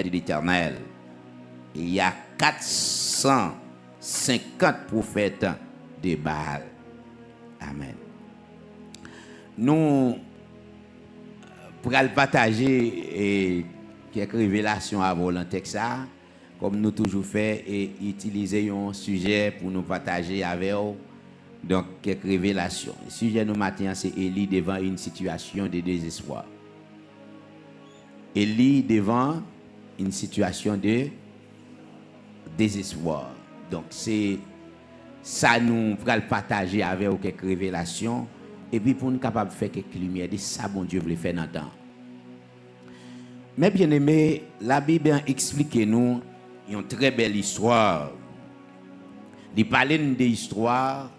prophètes de l'Éternel. Et il y a 450 prophètes de Baal. Amen. Nous pour partager quelques révélations avant le texte, comme nous toujours fait, et utiliser un sujet pour nous partager avec vous. Donc, quelques révélations. Le sujet nous matin, c'est Élie devant une situation de désespoir. Élie devant une situation de désespoir. Donc, c'est ça nous va partager avec vous quelques révélations. Et puis, pour nous capables de faire quelques lumières, de ça, bon Dieu voulait faire dans le temps. Mais bien aimé, la Bible explique nous une très belle histoire. Il parle de l'histoire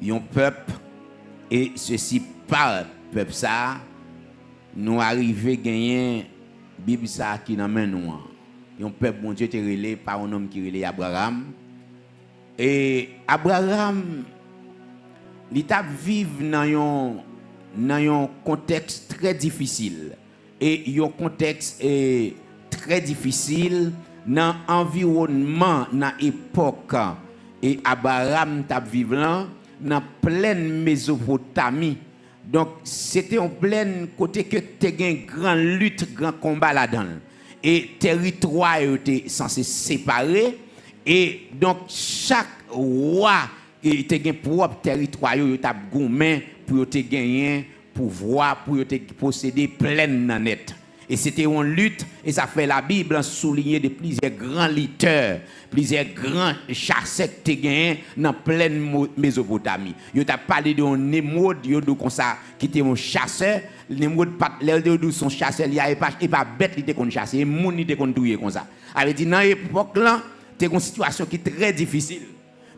d'un peuple et ceci par peuple ça nous arrivons à gagner Bible ça qui dans main nous. Un peuple bon Dieu était relé par un homme qui relé Abraham. Et Abraham il t'a vivre dans un contexte très difficile. Et un contexte très difficile dans l'environnement, dans l'époque. Et Abraham t'a vivre là dans pleine Mésopotamie. Donc c'était en pleine côté que tu as une grande lutte, grand combat là-dedans. Et territoire était censé séparer. Et donc chaque roi était un propre territoire, il t'a goumé pour te gagner pouvoir, pour te posséder pleine net. Et c'était une lutte, et ça fait la Bible souligner de plusieurs grands lutteurs, plusieurs grands chasseurs qui gagné dans pleine Mésopotamie. Il t'a parlé de Némrod, qui était un chasseur. Némrod, son chasseur, il n'est pas bête, il était qu'on chasse, il était qu'on douille comme ça. Il dit, dans l'époque là, c'était une situation qui est très difficile.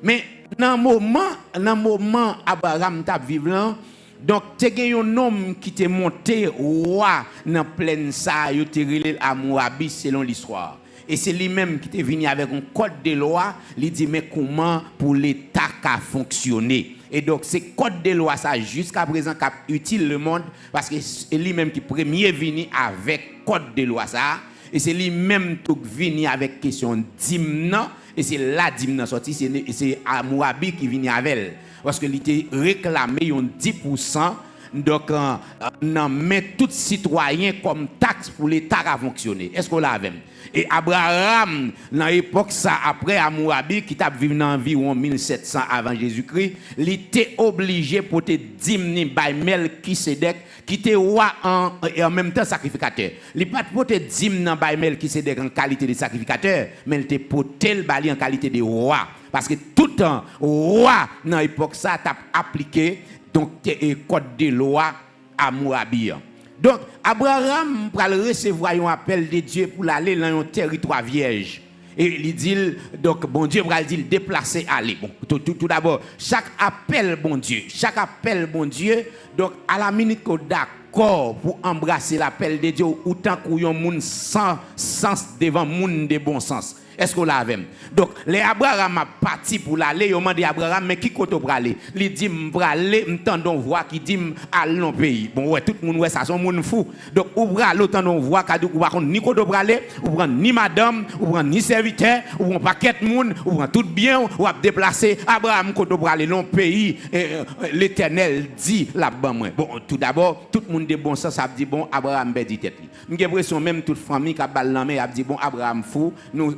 Mais dans le moment Abraham t'a vécu là, donc tu as un homme qui t'est monté roi dans pleine ça, il t'est relé à Moabit selon l'histoire. Et c'est lui-même qui t'est venu avec un code de loi, il dit mais comment pour l'État qu'a fonctionné. Et donc c'est code de loi ça jusqu'à présent qui utile le monde parce que c'est lui-même qui premier venu avec code de loi ça. Et c'est lui-même qui venu avec question d'hymne. Et c'est là d'hymne sorti, c'est Moabit qui vient avec elle. Parce qu'il était réclamé 10%. Donc, on met tout citoyen comme taxe pour l'État à fonctionner. Est-ce qu'on l'a avec? Et Abraham, dans l'époque, ça, après Moabit, qui t'a vécu dans environ 1700 avant Jésus-Christ, il était obligé pour te dîmer by Melchisedec, qui était roi et en même temps sacrificateur. Il n'est pas pour te dîmer by Melchisedec en qualité de sacrificateur, mais il était pour te bali en qualité de roi. Parce que tout un roi, dans l'époque, ça t'a appliqué. Donc, le code de loi à Moabit. Donc, Abraham va recevoir un appel de Dieu pour aller dans un territoire vierge. Et il dit, donc, bon Dieu va dire déplacer, aller. Bon, tout d'abord, chaque appel, bon Dieu, donc, à la minute qu'on d'accord pour embrasser l'appel de Dieu, autant qu'il y a un monde sans sens devant un monde de bon sens. Est-ce qu'on l'a même? Donc, les Abraham a parti pour l'aller, il m'a dit Abraham, mais qui côté pour aller? Il dit, pour aller, m'tendons voix qui dit, allons pays. Bon, ouais, tout le monde, ouais, ça, son monde fou. Donc, ou pour aller, t'entendons voix, qui dit, ou par contre, ni côté pour aller, ou prendre ni madame, ou prendre ni serviteur, ou prendre paquet de monde, ou prendre tout bien, ou à déplacer. Abraham, côté pour aller, non pays, l'Éternel dit là-bas, moi. Bon, tout d'abord, tout le monde de bon sens, ça dit, bon, Abraham, ben dit tête. J'ai l'impression, même toute famille qui a balle a dit, bon, Abraham fou, nous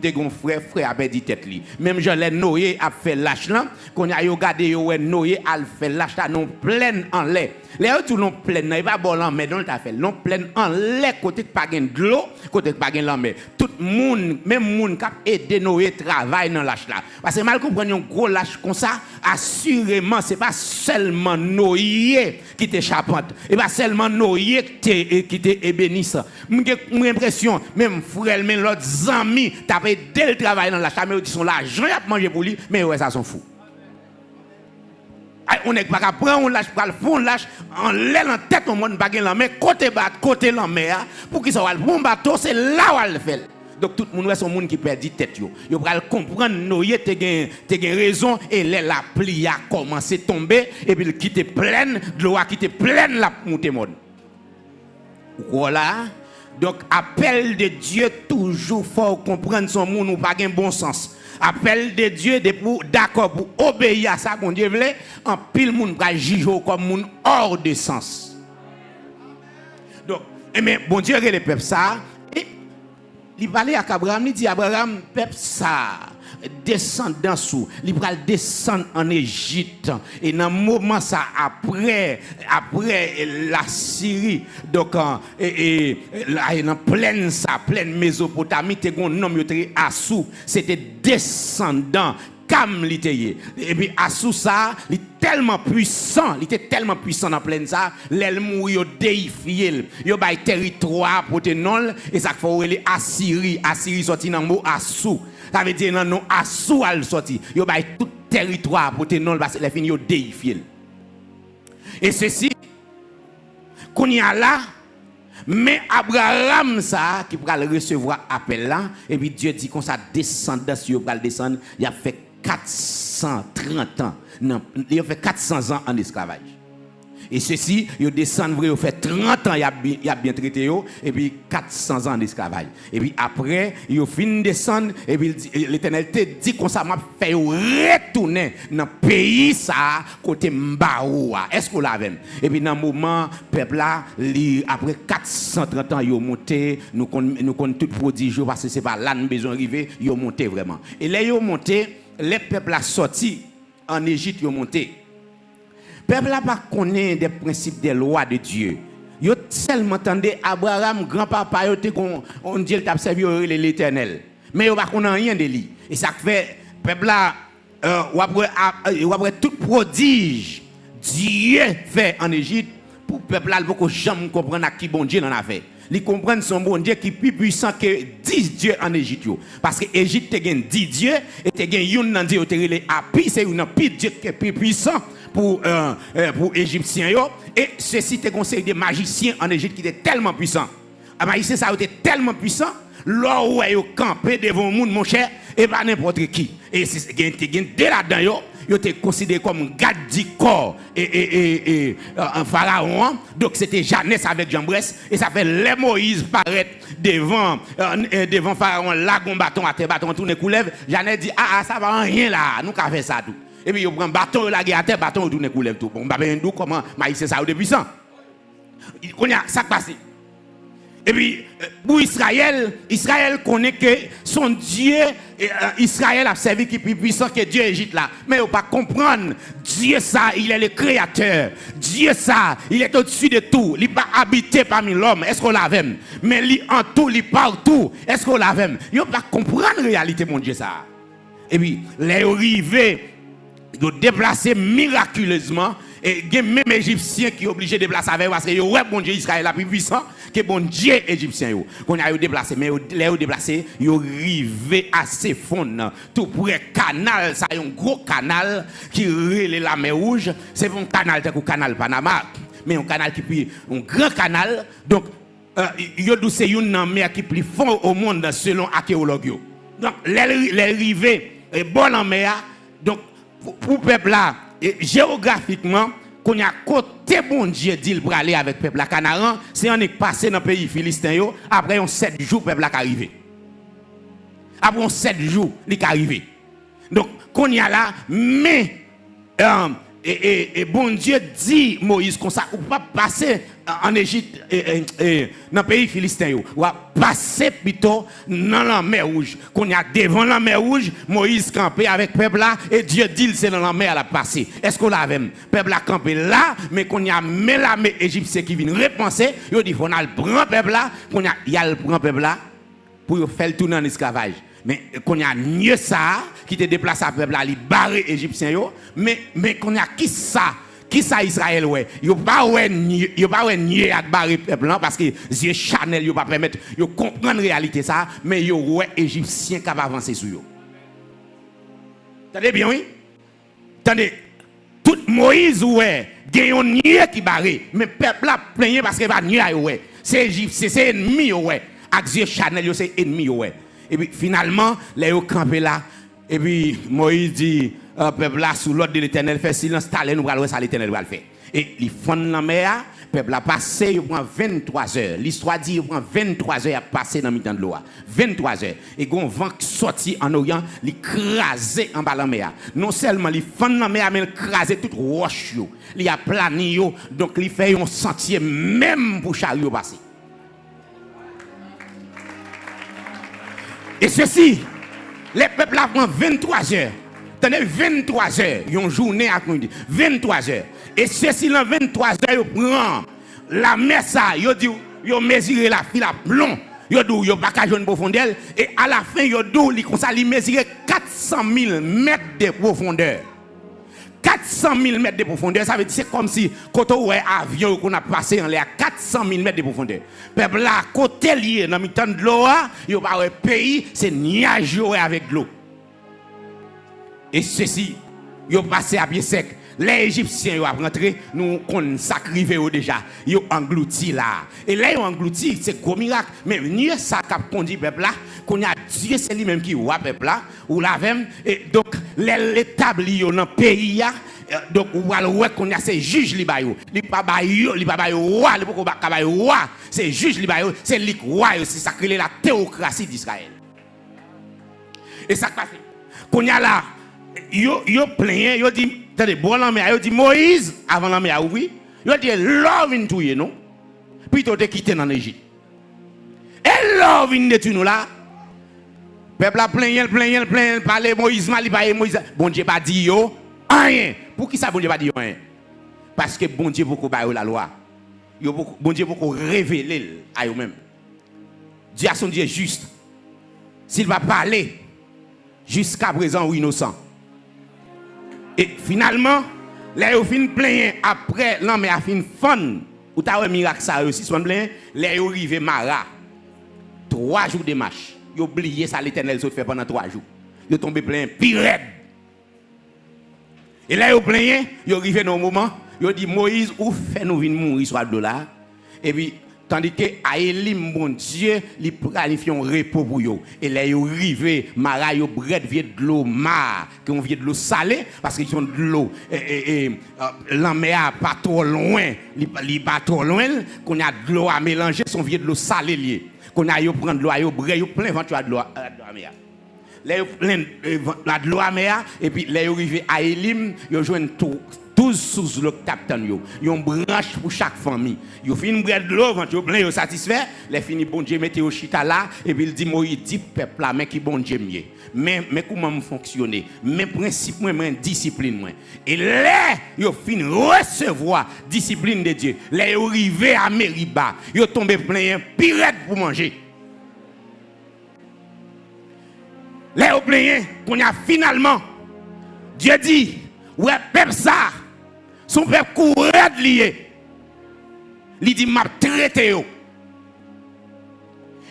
avons frère a dit tête li. Même je l'ai Noé a fait lâche là, qu'on a regardé Noé a fait lâche là non plein en lait. Les autres non plein, il va bon là mais donc t'a fait non plein en lait côté pas gain de l'eau, côté pas gain là mais tout monde même monde qui a aidé Noé travail dans lâche là. Parce que mal comprendre un gros lâche comme ça, assurément c'est pas seulement Noé qui était charpente, et pas seulement Noé qui était ébénissant. J'ai l'impression même frère même l'autre amis t'a fait dès le travail dans lâche là mais ils sont là, j'en a manger pour lui mais ouais ça sont fous. On n'est pas qu'à prendre, on lâche, on lâche, en l'air en tête, on monte pas la main, côté bat, côté la mer, pour qu'il soit bon bateau, c'est là où elle fait. Donc tout le monde, c'est un monde qui perd tête. Il va comprendre, Noé, tu as raison, et la pluie a commencé à tomber, et puis il quitte pleine, de l'eau a quitté pleine la montée monde. Voilà. Donc, appel de Dieu, toujours faut comprendre son monde ou pas un bon sens. Appel de Dieu, d'accord pour obéir à ça, qu'on Dieu veut, en pile monde va juger comme monde hors de sens. Donc, mais bon Dieu, le peuple ça, et il parlait à Abraham, il dit Abraham, peuple ça, descendant sous, il va descendre en Égypte, et dans le moment ça, après la Syrie, donc, là, dans pleine ça, pleine Mésopotamie, t'es un nom, Assou, c'était descendant. Comme l'ité. Et puis, Assou ça, il était tellement puissant, dans pleine ça, l'elle mourit, il déifié, il a un territoire pour te non, et ça fait Assyrie, Assyrie sorti dans le mot Assou. Ça veut dire non, Assou a sorti, il a tout territoire pour te non, parce que les fini, il déifié. Et ceci, qu'on y a là, mais Abraham, ça, qui pourra recevoir appel là, et puis Dieu dit qu'on ça descendant, si il va descendre, il a fait 430 ans. Non, il a fait 400 ans en esclavage. Et ceci, il descend, il fait 30 ans, il a bien traité, et puis 400 ans en esclavage. Et puis après, il finit de descendre, et puis l'Éternel te dit qu'on ça m'a fait retourner dans le pays, ça, côté Mbaoua. Est-ce qu'on l'a vu? Et puis dans le moment, peuple là, après 430 ans, il a monté, nous connaissons tout prodige, parce que ce n'est pas là nous besoin d'arriver, il a monté vraiment. Et là, il a monté, les peuples a sorti en Égypte, ils ont monté. Le peuple n'a pas connu des principes des lois de Dieu. Ils ont seulement entendu Abraham, grand-papa, on dit qu'il a servi l'Éternel. Mais ils n'ont pas connu rien de lui. Et ça fait, le peuple là, après tout prodige, Dieu fait en Égypte, pour le peuple là, il ne peut jamais comprendre à qui bon Dieu en a fait. Ils comprennent son bon Dieu qui est plus puissant que 10 dieux en Égypte. Parce que l'Égypte a 10 dieux, et tu as un dieu qui est Api, c'est un dieu qui est plus puissant pour Égyptiens. Et ceci était conseillé des magiciens en Égypte qui étaient tellement puissants. Les magiciens ça était tellement puissant, là où ils ont campé devant le monde, mon cher, et pas n'importe qui. Et il y a deux là-dedans, ils étaient considérés comme garde du corps et un pharaon. Donc c'était Jeannès avec Jean-Bresse. Et ça fait les Moïse paraître devant pharaon, là, un bâton à terre, bâton tourne couleuvre. Jeannès dit ah, ça va rien là, nous avons fait ça tout. Et puis, ils prennent bâton, la guerre à terre, bâton, tourne couleuvre tout. Bon, comment maïs ça depuis ça. Il y a ça passe. Et puis, pour Israël connaît que son Dieu, Israël a servi qui est plus puissant que Dieu Égypte là. Mais il ne faut pas comprendre. Dieu ça, il est le créateur. Dieu ça, il est au-dessus de tout. Il n'est pas habité parmi l'homme. Est-ce qu'on l'a vu? Mais il en tout, il partout. Est-ce qu'on l'a vu? Il ne faut pas comprendre la réalité, mon Dieu ça. Et puis, les arrivés, ils ont déplacé miraculeusement. Et il y a même Égyptiens qui sont obligés de déplacer avec parce que ouais, bon Dieu Israël est plus puissant que bon Dieu Égyptien. Qu'on a déplacé, mais les déplacés, ils sont arrivés assez fond. Tout près canal, ça y a un gros canal qui relie la mer Rouge. C'est un canal, c'est un canal Panama, mais un canal qui est un grand canal. Donc, c'est une mer qui est plus fond au monde selon l'archéologue. Donc, les rivets est bon en mer. Donc, pour le peuple là, géographiquement, qu'on a côté bon Dieu dit pour aller avec le peuple à Canaan, c'est on est passé dans le pays philistin, après on 7 jours, le peuple est arrivé. Après on 7 jours, il est arrivé. Donc, qu'on y a là, mais, bon Dieu dit Moïse comme ça, ou pas passer en Égypte, dans le pays philistin, ou pas passer plutôt dans la mer Rouge. Qu'on y a devant la mer Rouge, Moïse campé avec le peuple là, et Dieu dit c'est dans la mer à la passer. Est-ce qu'on l'a vu? Le peuple a campé là, mais qu'on y a mis la mer égyptienne qui vient repenser, il dit qu'on a le prend peuple là, qu'on y a le prend peuple là, pour faire le tourner en esclavage. Mais qu'on y a mieux ça, qui te déplace à peuple là, les barrés égyptiens, mais qu'on y a qui ça Israël ouais. Yo pas ouais nier avec barré peuple là parce que yeux Chanel yo pas permettre yo comprendre réalité ça, mais yo ouais égyptien qui va avancer sur yo. Attendez bien oui? Attendez, tout Moïse ouais, gagne un nier qui barré, mais peuple là plaigné parce que va nier ouais. C'est égyptien, c'est ennemi ouais. Avec yeux Chanel yo c'est ennemi ouais. Et puis finalement, les yo campé là et puis Moïse dit peuple là sous l'ordre de l'Éternel fait silence, t'allez nous voir ça l'Éternel va le faire. Et ils font la mer, peuple a passé, il prend 23 heures. L'histoire dit qu'il prend 23 heures à passer dans le temps de l'eau. 23 heures. Et quand vent sorti en Orient, il crase en bas de la mer. Non seulement il fend dans la mer, mais il crase toute roche. Il a plané, donc il fait un sentier même pour chariot passer. Et ceci, les peuples prennent 23 heures. Tenez, 23 heures, une journée à 23 heures. Et ceci, dans 23 heures, ils prennent la mer, ils disent, ils mesurent la file à plomb. Ils disent, ils n'ont pas qu'à jouer une profondeur. Et à la fin, ils disent, ils mesurent 400 000 mètres de profondeur. 400 000 mètres de profondeur, ça veut dire c'est comme si quand on a un avion qu'on a passé en l'air, 400 000 mètres de profondeur. Peuple là, côté lié dans le temps de l'eau, il n'y a pas un pays, c'est nuage avec l'eau. Et ceci, ils ont passé à pied sec. Les Égyptiens ont rentré, nous on sacrifié déjà, ils ont englouti là. Et là ils ont englouti, c'est gros miracle. Mais ni ça qui a conduit peuple là, qu'on a Dieu c'est lui-même qui voit peuple là, ou la même. Et donc l'établi dans le pays là, donc ou alors qu'on a ces juges li bayo, li pas bayo roi, li pas bayo roi, c'est juge li bayo, c'est li roi, c'est ça qui est la théocratie d'Israël. Et ça passe. Qu'on a là, yo plein, yo dit attendez, bon la mer, yo dit Moïse avant la mer ouvri, yo dit l'or vient touyer non. Puis tu te quitté dans l'Égypte. Et l'or vient de nous là. Peuple a plein, parler Moïse mal, Moïse. Bon Dieu pas dit yo rien. Pour qui ça bon Dieu pas dit rien? Parce que bon Dieu beaucoup ba la loi. Bon Dieu beaucoup révéler à eux-mêmes. Dieu a son Dieu juste. S'il va parler jusqu'à présent ou innocent. Et finalement, les fin plein après non mais a fin fun. Ou t'as un miracle ça aussi son plein, les arrivé Mara. 3 jours de marche. Ils ont oublié ça l'Éternel se fait pendant 3 jours. Ils tombé plein pire. Et là ils ont plein, ils arrivé dans un moment, ils ont dit Moïse où fait nous venir mourir sur le là. Et puis tandis que Aélim, mon Dieu, il planifie un repos pour eux. Et là, ils arrivent, Mara, ils bred vient de l'eau mar, qui ont vient de l'eau salée, parce qu'ils ont de l'eau. La mer pas trop loin, il pas trop loin, qu'on a de l'eau à mélanger, son vient de l'eau salée liée. Qu'on a, ils prennent de l'eau, ils bred, ils plein ventre de l'eau à mer. Là, ils plein de l'eau à mer, et puis là, ils arrivent à Aélim, ils joignent tout. 12 sous le capitaine, ils ont une branche pour chaque famille. Ils ont fini de l'eau, ils ont plein, satisfait. Les fini, bon Dieu, mettez au chita là, et puis il dit, moi, il dit, peuple là, mais qui bon Dieu mieux. Mais comment fonctionner? Mes principes, mes discipline, moi. Et là, ils ont fini de recevoir discipline de Dieu. Là, ils sont arrivés à Mériba, ils ont tombé plein, pirate pour manger. Là, ils ont plein, qu'on a finalement, Dieu dit, ouais, peuple ça. Son peuple courait de lié. Il dit, m'a traité.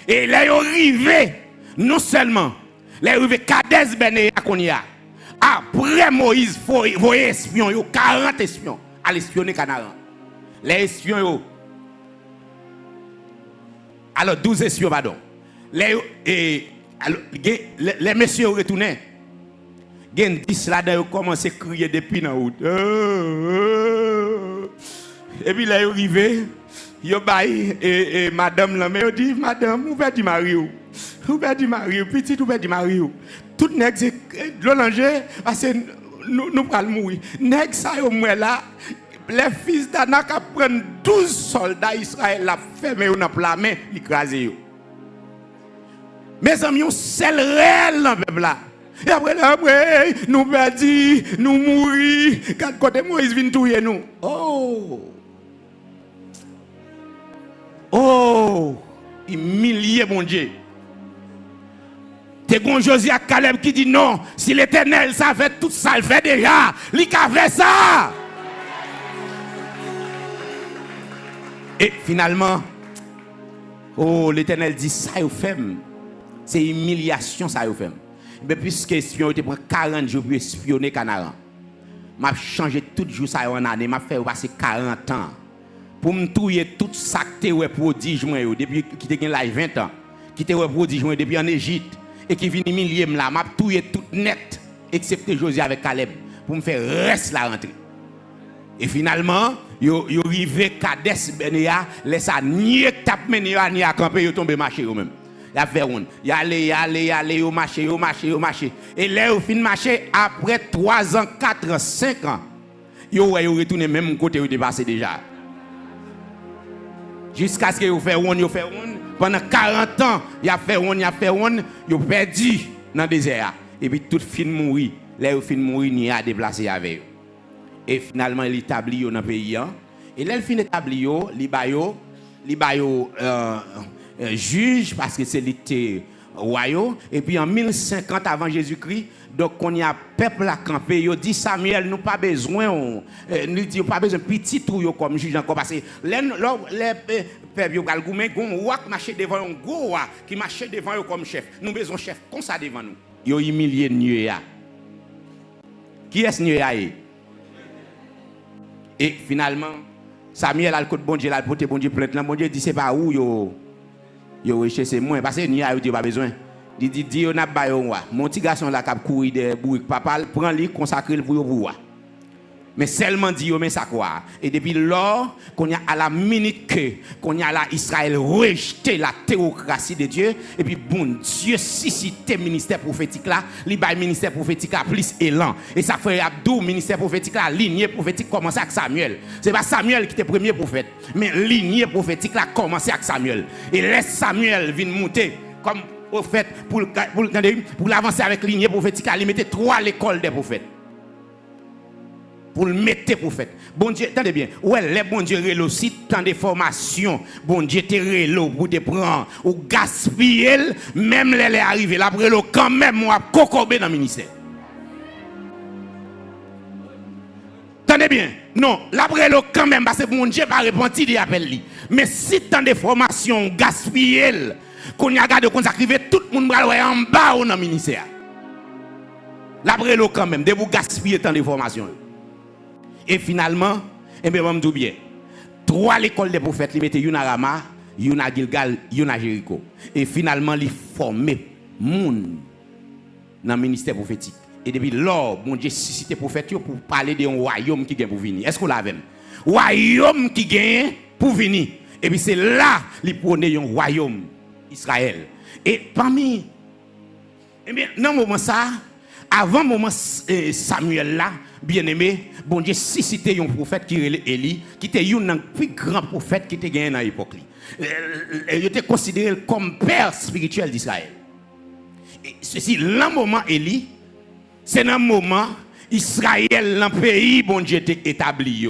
Et là, il est arrivé, non seulement, il est arrivé Kades Benea qu'on y a. Après Moïse, il faut espion, 40 espions, à l'espionner Canaan. Les espions, alors 12 espions, pardon. Les messieurs retournaient. Gen 10 là-dedans, ils commencent à crier depuis dans la route. Et puis là, ils arrivent, ils baillent, et madame là, mais ils disent, madame, où est-ce Mario? Où est-ce Mario? Petit, où est-ce Mario? Tout le monde, de l'onanger, parce que nous allons mourir. Nèg ça, au moins là, les fils d'Anak prennent 12 soldats Israël, la fermé dans la main, ils crasent. Mes amis, c'est le réel dans le peuple là. Et après, nous perdons, nous mourons. Quand côté Moïse vient tuer nous. Oh, humilié mon Dieu. T'es bon Josué à Caleb qui dit non, si l'Éternel ça fait tout ça, il fait déjà. Il a fait ça. Et finalement, oh, l'Éternel dit ça, il fait. C'est humiliation, ça, il fait. Mais puisque espion était prend 40 jours pour espionner Canaan, m'a changé tout jour ça en année, m'a fait passer 40 ans pour me touiller tout ça que ouais prodige moi depuis qui te gagne là 20 ans, qui te ouais prodige moi depuis en Égypte et qui vient millième là, m'a touiller tout net excepté Josué avec Caleb pour me faire reste la rentrée. Et finalement, Yo rivé Kades Benea, laisse ça nier tap mené ni à camper yo tomber marché yo même. Ya fait on. Ya aller yo marché. Et là yo fin marché après 3 ans, 4 ans, 5 ans. Yo retourné même côté yo dépassé déjà. Jusqu'à ce que yo fait on pendant 40 ans, il a fait on, yo perdu dans le désert. Et puis tout fin mourir. Là yo fin mourir ni a déplacé avec eux. Et finalement, il établit dans le pays. Et là, il finit établi, il ba yo juge parce que c'est l'été royaume. Et puis en 1050 avant Jésus-Christ, donc on y a peuple à camper. Il dit Samuel, nous pas besoin, nous dit pas besoin petit tout comme juge encore parce que les peuple yo galgoumen gon roi qui marche devant un gros roi qui marche devant eux comme chef. Nous besoin chef comme ça devant nous. Yo humilié Nuea. Qui est Nuea? Et finalement, Samuel a le côté bon Dieu, il a porté bon Dieu plainte. Bon Dieu dit c'est pas où yo recherché moins parce que n'y a pas besoin. Il dit on a ba yo wa. Mon petit garçon là qui courir des bourriques, papa prend lui consacrer pour yo. Mais seulement dit mais ça quoi. Et depuis lors qu'on y a à la minute qu'on y a là Israël rejeté la théocratie de Dieu et puis bon Dieu suscité ministère prophétique là, li bay ministère prophétique là plus élan. Et ça fait Abdou ministère prophétique là, lignée prophétique commencé avec Samuel. C'est pas Samuel qui était premier prophète, mais lignée prophétique là commencé avec Samuel. Et laisse Samuel vient monter comme prophète pour l'avancer avec lignée prophétique là, il mettait 3 l'école des prophètes. Pour le mettre prophète. Bon Dieu, attendez bien. Ouais, les bon Dieu relo si tant de formations, bon Dieu te relo pour te prendre ou gaspiller même les arriver là après quand même moi cocobé dans le ministère. Attendez bien. Non, l'après quand même parce que bon Dieu pas repenti de appel li. Mais si tant de formations gaspiller qu'on y a gardé qu'on s'arrive tout le monde va en bas dans le ministère. L'après quand même de vous gaspiller tant de formations. Et finalement, eh bien, on me dit bien, 3 l'écoles des prophètes, ils mettaient une à Rama, une à Gilgal, une à Jéricho. Et finalement, ils formaient moun dans le ministère prophétique. Et depuis lors, mon Dieu suscité prophète pour parler d'un royaume qui vient pour venir. Est-ce qu'on l'a vu? Royaume qui vient pour venir. Et puis c'est là qu'ils prenaient un royaume, Israël. Et parmi, eh bien, dans ce moment ça, avant le moment Samuel là, bien aimé, bon Dieu suscité un prophète qui est Élie, qui était un plus grand prophète qui était gagné dans l'époque. Il était considéré comme père spirituel d'Israël. Et ceci, dans le moment Élie, c'est dans le moment Israël, dans le pays, bon Dieu était établi.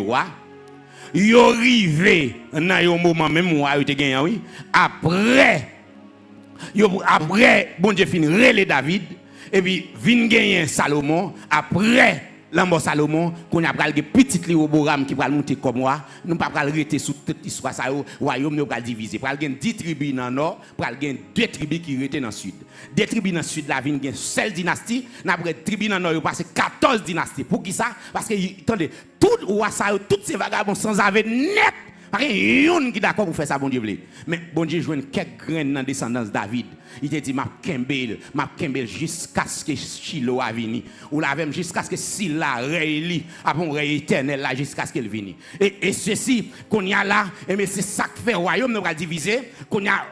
Il est arrivé dans un moment même où il était gagné, oui. Après, bon Dieu finit relé David. Et puis, vin gagner Salomon, après l'ambo Salomon, qu'on a pris des petites Léoboram qui va monter comme moi, nous ne pouvons pas arrêter sous toute l'histoire, ça, le royaume nous va diviser. Pour gagner 10 tribus dans le nord, pour gagner 2 tribus qui étaient dans le sud. 2 tribus dans le sud, là, vin gagner seule dynastie, après tribus dans le nord, il passe 14 dynasties. Pour qui ça? Parce que, attendez, tout roi ça, toutes ces vagabonds sans avoir net. Il y a un qui est d'accord pour faire ça, bon Dieu. Mais bon Dieu joue quelques graines dans la descendance de David. Il te dit, ma Kembel, jusqu'à ce que Shiloh a venu. Ou la même jusqu'à ce que Silla réélit, après un ré éternel là, jusqu'à ce qu'elle vienne. Et ceci, qu'on y a là, mais c'est ça que fait le royaume, nous va diviser. Qu'on y a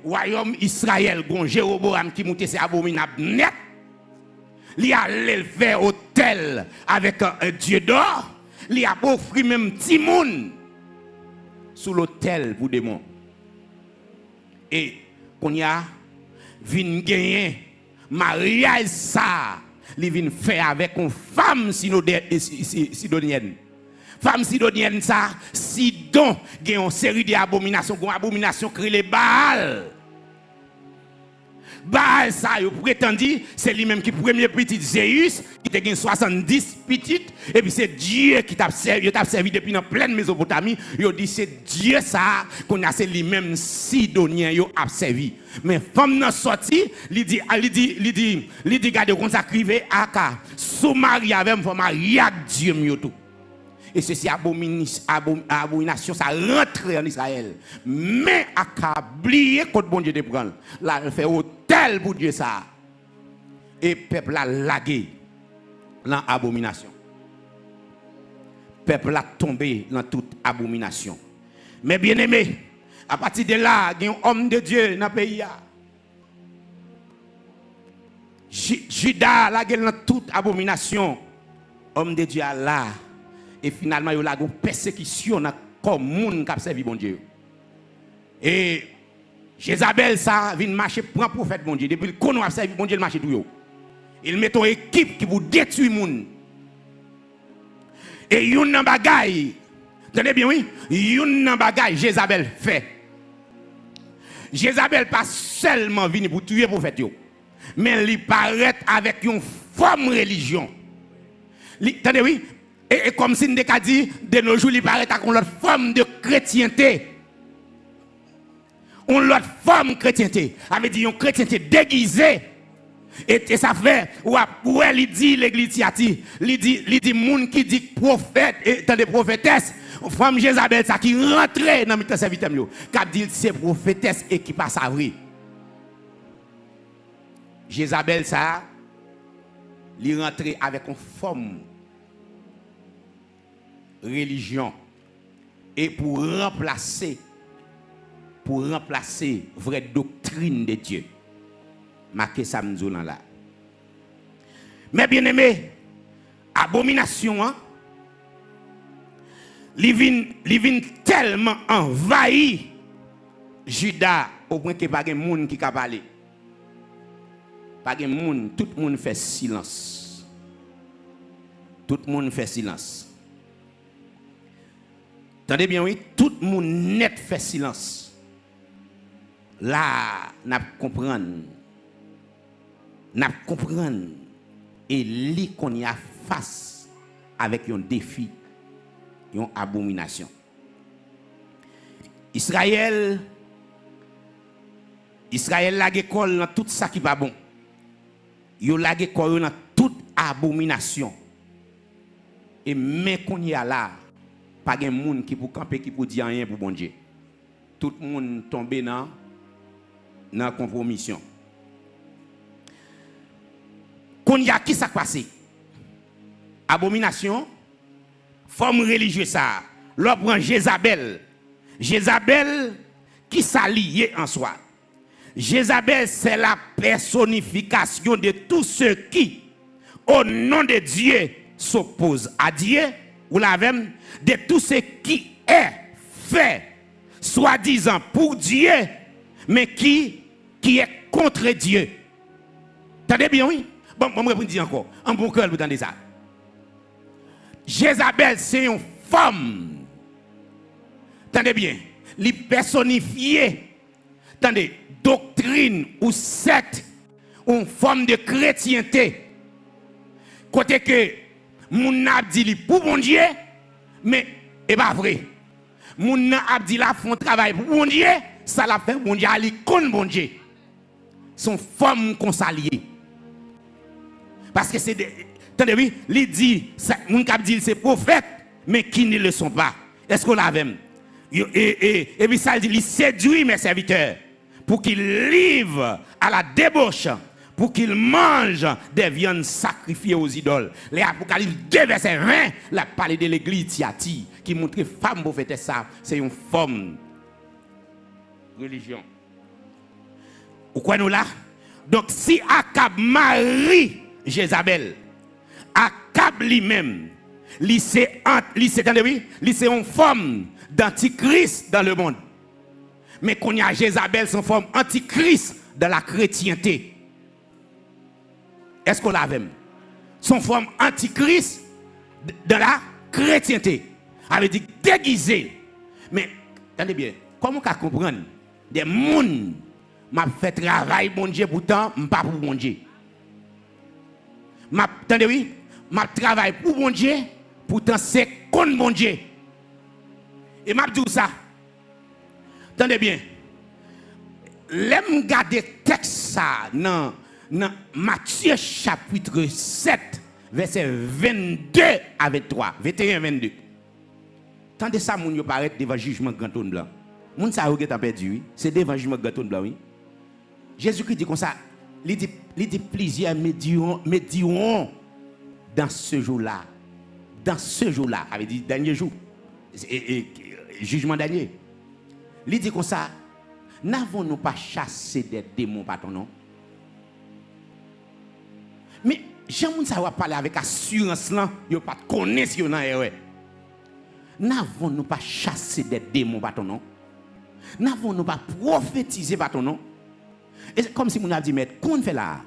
royaume Israël, gon Jéroboam qui monte, c'est abominable net. Il a fait hôtel avec un Dieu d'or. Il a offert même Timoun sous l'autel pour démons. Et qu'on y a vin gagner mariage ça, li vin faire avec une femme sidonienne. Femme sidonienne ça, Sidon gagne une série d'abominations créées les Baal. Baal ça, il prétendit, c'est lui-même qui premier petit Zéus, qui te gagne 70 petites, et puis c'est Dieu qui t'a servi depuis dans pleine Mésopotamie. Il dit c'est Dieu ça, qu'on a c'est lui-même Sidonien, il a servi. Mais femme n'a sorti, il dit, regardez, qu'on s'acrive à Aka, sous Marie avec un mari avec Dieu mieux tout. Et ceci abomination, ça rentre en Israël. Mais accablé contre bon Dieu de prendre. Là, il fait hôtel pour Dieu ça. Et le peuple a lagué dans l'abomination. peuple a tombé dans toute abomination. Mais bien aimé, à partir de là, il y a un homme de Dieu dans le pays. Judas a dans toute abomination. Homme de Dieu là. Et finalement, il y a une persécution comme monde qui a servi bon Dieu. Et Jézabel, ça, vient marcher pour un prophète bon Dieu. Depuis qu'on a servi bon Dieu, il marche tout. Il met une équipe qui vous détruit le monde. Et il y a un bagaille. Tenez bien, oui? Il y a un bagaille, Jézabel fait. Jézabel pas seulement venu pour tuer le prophète, mais il paraît avec une forme religion. Tenez, oui? Et comme si nous avons dit, de nos jours, il paraît avec une forme de chrétienté. Une autre forme de chrétienté. Avait dit une chrétienté déguisée. Et ça fait, où il dit l'église Tiati, il dit, moun qui dit prophète, et des prophétesses, femme Jézabel, ça qui rentre dans le serviteur, qui dit c'est prophétesse et qui passe à vrai. Jézabel, ça, il rentre avec une forme religion et pour remplacer vraie doctrine de Dieu. Marquez ça là. Mais bien aimé, abomination, hein? Il vient tellement envahi Judas au point que pas de monde qui a parlé. Pas de monde, tout le monde fait silence. Tout le monde fait silence. Attendez bien, oui, tout le monde net fait silence. Là, n'a comprendre. N'a comprendre et li qu'on y a face avec un défi, une abomination. Israël la l'école dans tout ça qui va bon. Yo la l'école dans toute abomination. Et mais qu'on y a là, pas de monde qui pour camper qui pour dire rien pour bon Dieu. Tout le monde tombé dans la compromission. Qu'on y a qui ça passé? Abomination, forme religieuse ça. L'on prend Jézabel. Jézabel qui s'allie en soi. Jézabel c'est la personnification de tous ceux qui, au nom de Dieu, s'opposent à Dieu, ou la même, de tous ceux qui est fait, soi-disant pour Dieu, mais qui est contre Dieu. Attendez bien, oui? Bon, je vais vous dire encore. En bon cœur, vous entendez ça. Jézabel, c'est une femme. Attendez bien. Les personnifier. Attendez, doctrine ou secte, une forme de chrétienté. Côté que, mon a dit pour mon Dieu, mais c'est pas vrai. Mon a dit là, font travail pour mon Dieu, ça l'a fait mon Dieu, il connaît mon Dieu. Son forme qu'on s'allie. Parce que c'est attendez, oui, il dit, mon cap dit c'est prophète, mais qui ne le sont pas. Est-ce qu'on l'a même? Et puis ça dit, il séduit mes serviteurs pour qu'ils livrent à la débauche, pour qu'ils mangent des viandes sacrifiées aux idoles. Les Apocalypse 2, verset 20, la parlé de l'église Tiati, qui montre que femme prophétesse ça, c'est une forme religion. Pourquoi nous là? Donc si Akab marie Jézabel, Akab lui-même, c'est une forme d'antichrist dans le monde. Mais qu'on y a Jézabel, c'est une forme antichrist dans la chrétienté. Est-ce qu'on l'a même? Son forme antichrist dans la chrétienté. Avait dit déguisé. Mais, attendez bien, comment on comprendre? Des gens m'a fait travail, bon Dieu, pourtant, pas pour bon Dieu. Attendez, oui, m'a travail pour bon Dieu, pourtant, c'est contre bon Dieu. Et m'a dit ça. Attendez bien. L'aime garder texte ça dans Matthieu chapitre 7, verset 22 à 23. 21 22. Tandis ça, moun yo paraît devant jugement ganton blanc. Moun sa yo qui perdu, c'est devant jugement ganton blanc, oui. Jésus-Christ dit comme ça, il dit plusieurs me diront dans ce jour-là, dans ce jour-là, avait dit dernier jour, jugement dernier, il dit comme ça, n'avons-nous pas chassé des démons par ton nom? Mais j'aime ça va parler avec assurance là, yo pas connaître si on a erreur. N'avons-nous pas chassé des démons par ton nom? N'avons-nous pas prophétisé par ton nom? Et c'est comme si mon a dit maître, qu'on fait là?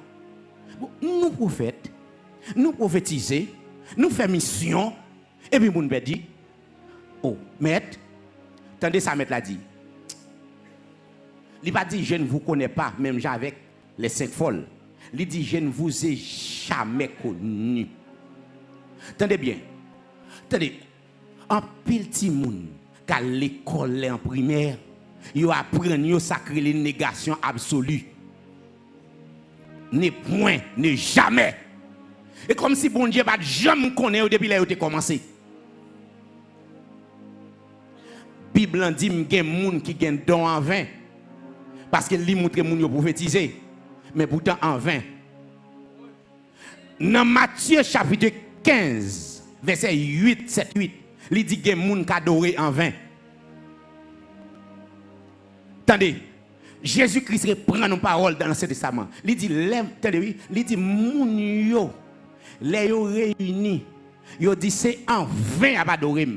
Nous prophètes, nous prophétisons, nous faisons mission et puis mon dit oh maître, attendez ça maître l'a dit. Il pas dit je ne vous connais pas même avec les 5 folles. Il dit je ne vous ai jamais connu. Attendez bien. Attendez. En pile petit monde qu'à l'école en primaire, yo apprennent yo sacré les négations absolues. Ne point, ne jamais. Et comme si bon Dieu pas jamais connaît depuis là où tu commencé. Bible dit qu'il y a des gens qui ont don en vain. Parce que lui montre moun yo prophétiser. Mais pourtant en vain. Dans Matthieu chapitre 15, verset 8, 7, 8, il dit qu'il y a des gens qui adorent en vain. Attendez, Jésus-Christ reprend nos paroles dans l'Ancien Testament. Il dit, attendez, il dit, moun yo, les yo réunis, yo dit c'est en vain à adorer.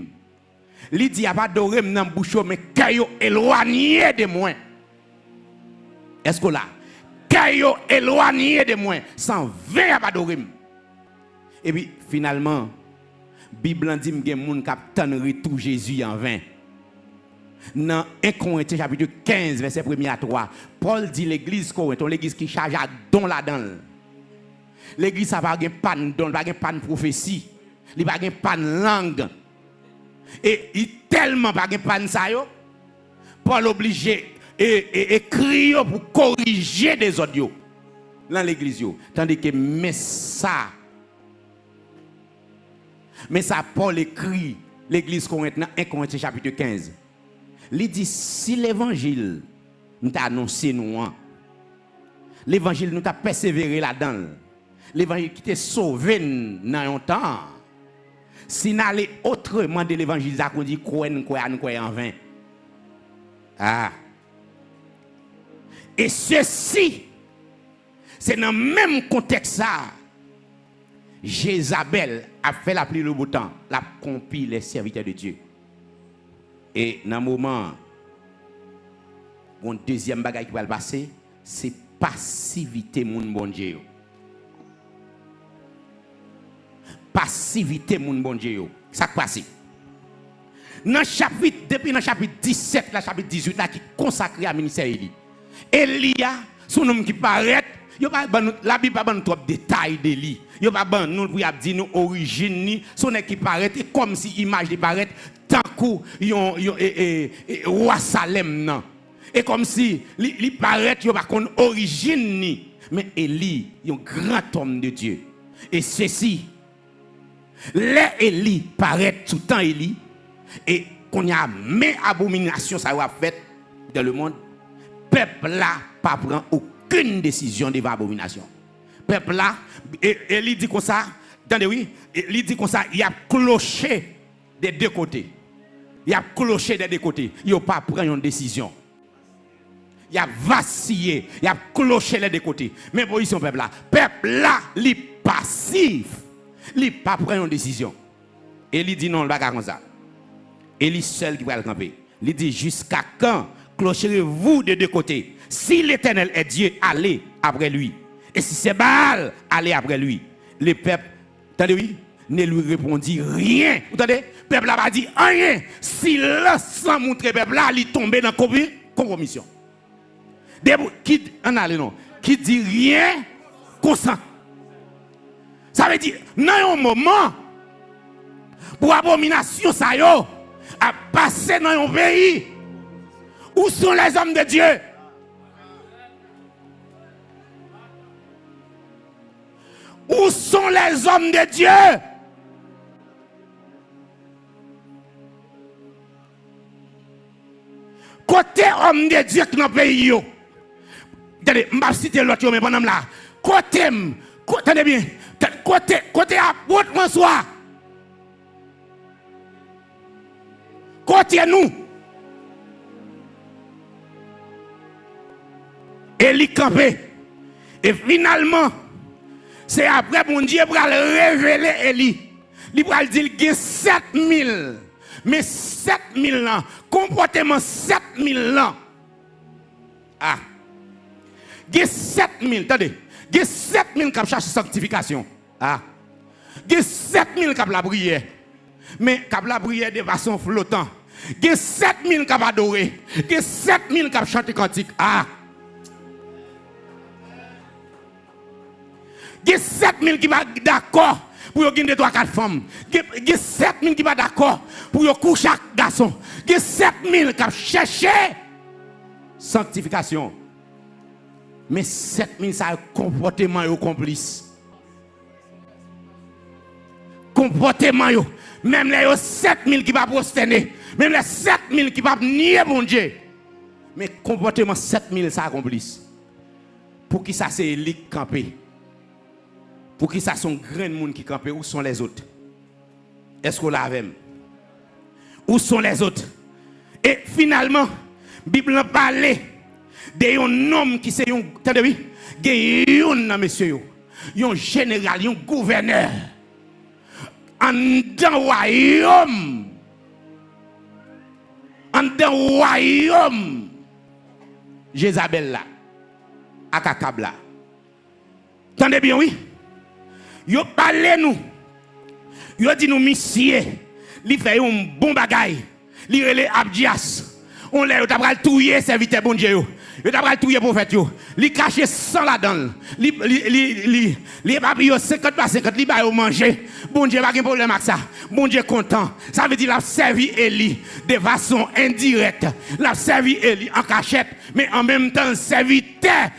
Il dit, à adorer dans bouche, mais kayo éloigné de moi. Est-ce que là, kayo éloigné de moi, sans vain à adorer. Et puis finalement, la Bible dit qu'il y a des gens qui attendent retour Jésus en vain. Dans 1 Corinthiens chapitre 15, verset 1 à 3, Paul dit l'église Corinthie, l'église qui charge à don là-dedans. L'église n'a pas de don, pas de prophétie, il n'a pas de langue. Et il tellement pas de ça, Paul obligé écrire pour corriger des autres dans l'église. Tandis que mais ça, Paul écrit l'église Corinthie dans 1 Corinthiens chapitre 15. Il dit si l'évangile nous t'a annoncé nous, l'évangile nous t'a persévéré là-dedans, l'évangile qui t'a sauvé dans un temps, si nous allons autrement de l'évangile, ça qu'on dit quoi en vain. Ah. Et ceci, c'est dans le même contexte ça. Jézabel a fait la pluie le beau temps, l'a corrompu les serviteurs de Dieu. Et dans le moment, mon deuxième bagage qui va le passer, c'est passivité mon bon Dieu. Passivité mon bon Dieu. Ça passe. Dans chapitre, depuis le chapitre 17, le chapitre 18, là, qui consacré à ministère Élie. Elia, son nom qui paraît, la Bible n'a pas trop de détails d'Élie. Il n'y a pas de nous pour dire nous origine, son nom qui paraît, comme si l'image de paraît, tant que roi Salem non. Et comme si il paraît qu'il n'y a pas d'origine, mais Élie, un grand homme de Dieu. Et ceci, les Élie paraît tout le temps Élie, et qu'on y a mes abominations ça va fait dans le monde, peuple là pas prend aucune décision devant abomination. Peuple là, Élie dit comme ça, attendez oui, il dit comme ça, il y a cloché des deux côtés. Il y a cloché des deux côtés. Il n'a pas pris une décision. Il a vacillé. Il a cloché les deux côtés. Mais position peuple là, il est passif. Il n'a pas pris une décision. Et il dit non, il ne va pas comme ça. Et il est seul qui va le camper. Il dit jusqu'à quand clocherez-vous de deux côtés? Si l'Éternel est Dieu, allez après lui. Et si c'est Baal, allez après lui. Le peuple, attendez oui, ne lui répondit rien. Vous entendez? Le peuple n'a pas dit rien. Si là, sans montrer le peuple là, il tombe dans la compromission. Qui dit rien, consent. Ça veut dire, dans un moment, pour abomination, ça y a passé dans un pays, où sont les hommes de Dieu? Où sont les hommes de Dieu? Côté homme de Dieu qui dans le pays. Attendez, je vais citer l'autre, mais pendant là. Côté, attendez bien, côté apôtre François. côté nous. Eli campé. Et finalement, c'est après mon Dieu pour révéler Eli. Il va dire qu'il y a 7000. Mais 7000 ans, comportement 7000 ans. Ah. Il y a 7000, attendez. Il y a 7000 qui cherchent sanctification. Ah. Il y a 7000 qui la prière. Mais qui la prière de façon flottante. Il y a 7000 qui adorer. Il y a 7000 qui chanter cantique. Ah. Il y a 7000 qui va d'accord pour gagner 2 3 4 femmes. Il y a 7000 qui va d'accord pour coucher avec garçon. Il y a 7000 qui chercher sanctification. Mais 7000 ça comportement yo complice. Comportement yo, même les 7000 qui va prosterner, même les 7000 qui va nier bon Dieu. Mais comportement 7000 ça complice. Pour qui ça c'est élite campé? Pour qui ça sont grand monde qui campé? Où sont les autres? Est-ce qu'on l'a avec? Où sont les autres? Et finalement, la Bible a parlé d'un homme qui c'est un, attendez, un monsieur, un général, un gouverneur, en d'un royaume, Jézabel là, à Kakab là. Attendez bien, oui? Yo parlé nous, yo dit nous, monsieur, il fait un bon bagay, il relève Abdias. On l'a touillé serviteur bon Dieu. Il a touillé prophète yo. Li caché sans la donne. Li papillon 50 par 50 li ba yo manger. Bon Dieu pas de problème avec ça. Bon Dieu content. Ça veut dire l'a servi Eli de façon indirecte. L'a servi Eli en cachette, mais en même temps serviteur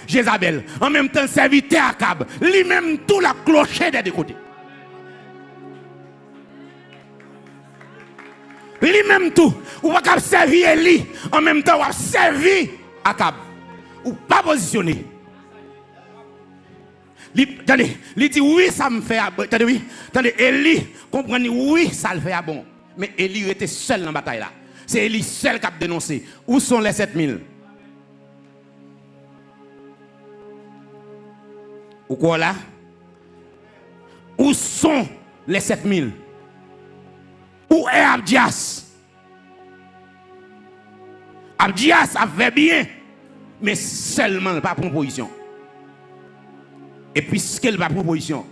Jézabel. En même temps serviteur Akab. Lui même tout la clocher des deux côtés. Lui-même tout, ou pas servir Eli, en même temps, ou servir Akab. Ou pas positionné. Attendez, il dit oui, ça me fait. Attendez, oui. Attendez, Eli, comprenez, oui, ça le fait à bon. Mais Eli était seul dans la bataille là. C'est Eli seul qui a dénoncé. Où sont les 7000? Ou quoi là? Où sont les 7000? Où est Abdias? Abdias a fait bien, mais seulement pas pour position. Et puisqu'elle va pour position,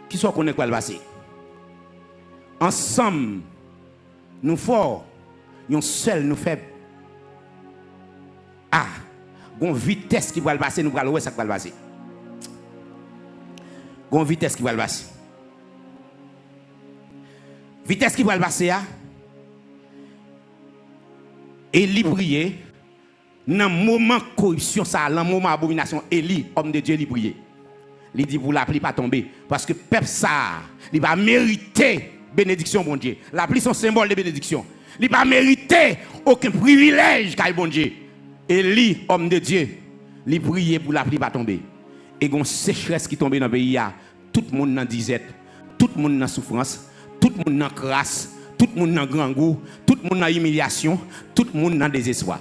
qui soit connaît quoi le passé? Ensemble, nous forts, nous seuls, nous faibles. Ah, une vitesse qui va le passer, nous allons voir ça qui va le passer. Une vitesse qui va le passer. Vitesse qui va le passer, Eli prier, dans le moment de corruption, dans le moment d'abomination, Eli, homme de Dieu, il prier. Il dit pour la pluie pas tomber. Parce que peuple ça, il va mériter bénédiction, bon Dieu. La pluie est un symbole de bénédiction. Il va mériter aucun privilège, car bon Dieu. Eli, homme de Dieu, il prier pour la pluie pas tomber. Et il y a une sécheresse qui tombe dans le pays, tout le monde dans disette, tout le monde dans souffrance. Tout le monde dans crasse, tout le monde dans grand goût, tout le monde dans humiliation, tout le monde dans désespoir.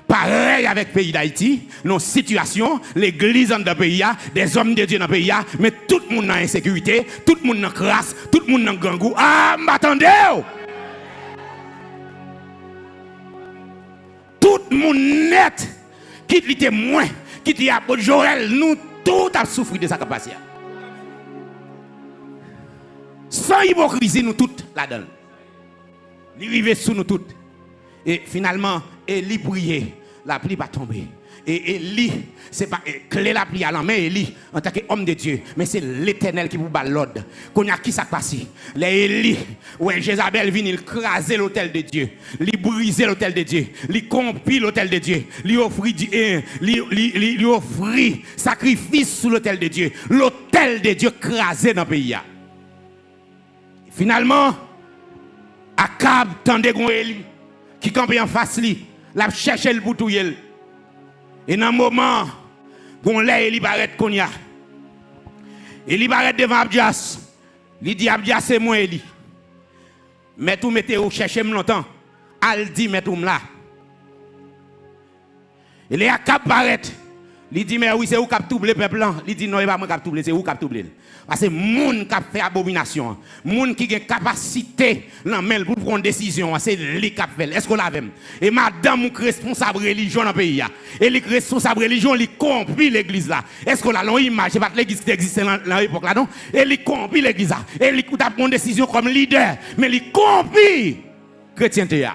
Pareil avec le pays d'Haïti, nos situations, l'église dans le pays, des hommes de Dieu dans le pays, mais tout le monde dans insécurité, tout le monde dans crasse, tout le monde dans grand goût. Ah, m'attendez! Tout le monde net, qui était moins, qui était à Joël, nous tous avons souffert de sa capacité. Sans hypocrisie, nous toutes là-dedans. Il arrive sous nous toutes. Et finalement, Eli priait, la pluie va tomber. Et Eli, c'est pas clé la pluie à la main, Eli, en tant qu'homme de Dieu, mais c'est l'Éternel qui vous bat l'ordre. Qu'on a qui ça passe? Les Eli, ouais, Jézabel vient écraser l'autel de Dieu, lui briser l'autel de Dieu, lui compile l'autel de Dieu, lui offrir sacrifice sous l'autel de Dieu, l'autel de Dieu crasé dans le pays. Finalement, Akab tendait gon Eli qui campait en face lui, l'a cherché le boutouille. Et dans un moment, gon Eli paraît qu'on y a. Eli paraît devant Abdias. Il dit, c'est moi, Eli. Mais tout mettez où cherchez longtemps. Al dit, mais tout là. Il est à cap paraître. Il dit, mais oui, c'est où cap double le peuple. Il dit, non, il va pas cap double, c'est où cap double. Parce que moun qui fait abomination, moun qui a capacité pour prendre une décision, c'est lui qui fait. Est-ce qu'on l'a vu? Et madame qui est responsable religion dans le pays, et les responsables religion, il compris l'église là. Est-ce qu'on a l'image, c'est pas l'église qui existait dans l'époque là, non? Et il compris l'église là. Et il a pris une décision comme leader, mais il compris chrétienté.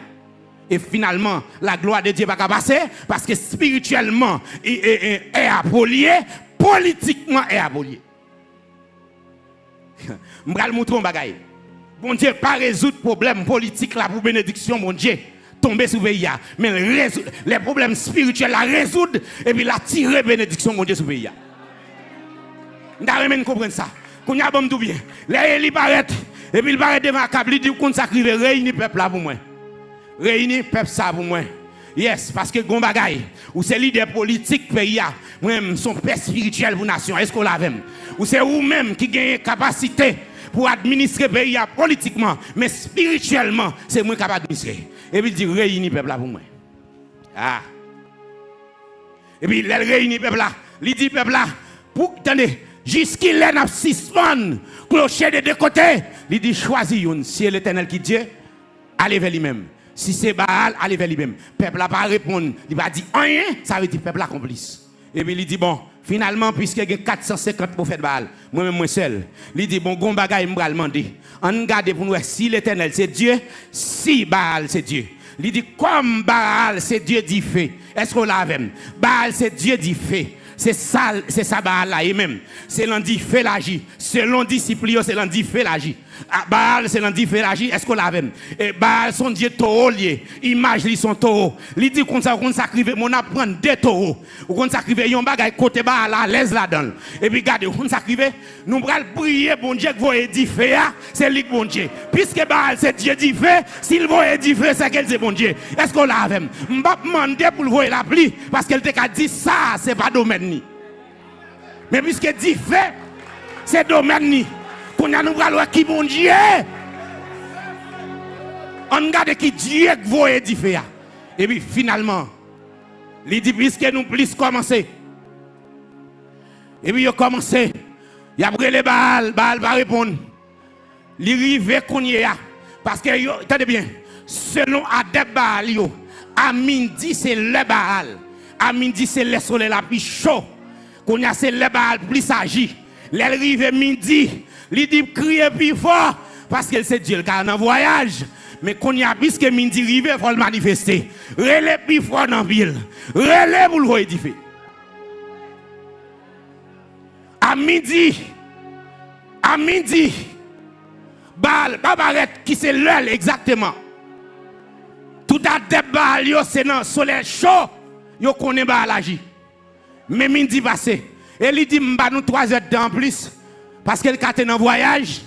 Et finalement, la gloire de Dieu va passer parce que spirituellement, il est abolié, politiquement est abolié. Je vais vous montrer un bagage. Bon Dieu, pas résoudre le problème politique là pour bénédiction, mon Dieu. Tomber sous pays. Mais les problèmes spirituels la résoudre et puis la tirer bénédiction, mon Dieu, sous pays. Vous devez comprendre ça. Quand il y a bon tout bien. Là, il paraît. Et puis il paraît devant la câble, il dit qu'on s'acrive, réunir peuple là pour moi. Réunir peuple ça pour moi. Yes, parce que gon bagay, ou c'est leader politique pays a, moi-même son père spirituel pour nation. Est-ce qu'on l'a même? Ou c'est vous-même qui gagne capacité pour administrer pays politiquement, mais spirituellement, c'est moi capable d'administrer. Et puis il dit réunir peuple là pour moi. Ah. Et puis il réunit peuple là, il dit peuple là, pour attendez, jusqu'il est n'a suspend clocher de deux côtés, il dit choisis une, si l'Éternel qui Dieu, allez vers lui-même. Si c'est Baal, allez vers lui-même. Le peuple n'a pas répondu. Il va dire rien, ça veut dire peuple accomplisse. Et puis il dit bon, finalement, puisqu'il y a 450 prophètes Baal, moi-même moi seul, il dit bon, gon bagay m'bra demander. On regarde pour nous si l'Éternel c'est Dieu, si Baal c'est Dieu. Il dit comme Baal c'est Dieu dit fait. Est-ce qu'on l'a même? Baal c'est Dieu dit fait. C'est ça Baal là et même. C'est l'on fait l'agir. Selon discipline, c'est l'on fait l'agir. Baal, c'est l'on fait l'agir. Est-ce qu'on l'a même? Et Baal, son Dieu taureau lié. Image, ils sont taureaux. Il dit qu'on s'acrive, on apprend des taureaux. Ou qu'on s'acrive, yon bagay côté Baal à l'aise là-dedans. Et puis, regardez, on s'acrive, nous allons prier, bon Dieu, que vous édifiez, c'est lui, bon Dieu. Puisque Baal, c'est Dieu édifié, s'il vous édifier, c'est qu'elle, c'est bon Dieu. Est-ce qu'on l'a même? Je ne vais pas demander pour le voir la pluie, parce qu'elle t'a dit ça, c'est pas domaine. Mais puisque dit fait, c'est domaine. Qu'on a nous voir qui bon Dieu. On regarde qui Dieu vous édifier. Et puis finalement, il dit puisque nous plus commencer. Et puis il a commencé. Il a pris les balles, Baal va répondre. Il arrive qu'on y est. Parce que, attendez bien, selon Adep Baal, à midi c'est le Baal. À midi c'est le soleil la plus chaud. Qu'on a c'est le Baal plus agi. L'arrive midi, il dit crier plus fort parce que c'est Dieu qui est en voyage. Mais qu'on y a puisque midi arrive, il faut le manifester. Relais plus fort dans la ville. Relais pour le édifier. À midi, Baal, Babaret qui c'est l'heure exactement. Tout à débat, c'est dans le soleil chaud, yo connaît Baal agi. Mais midi passé, et il dit m'ba nous 3 heures en plus parce qu'elle est dans voyage.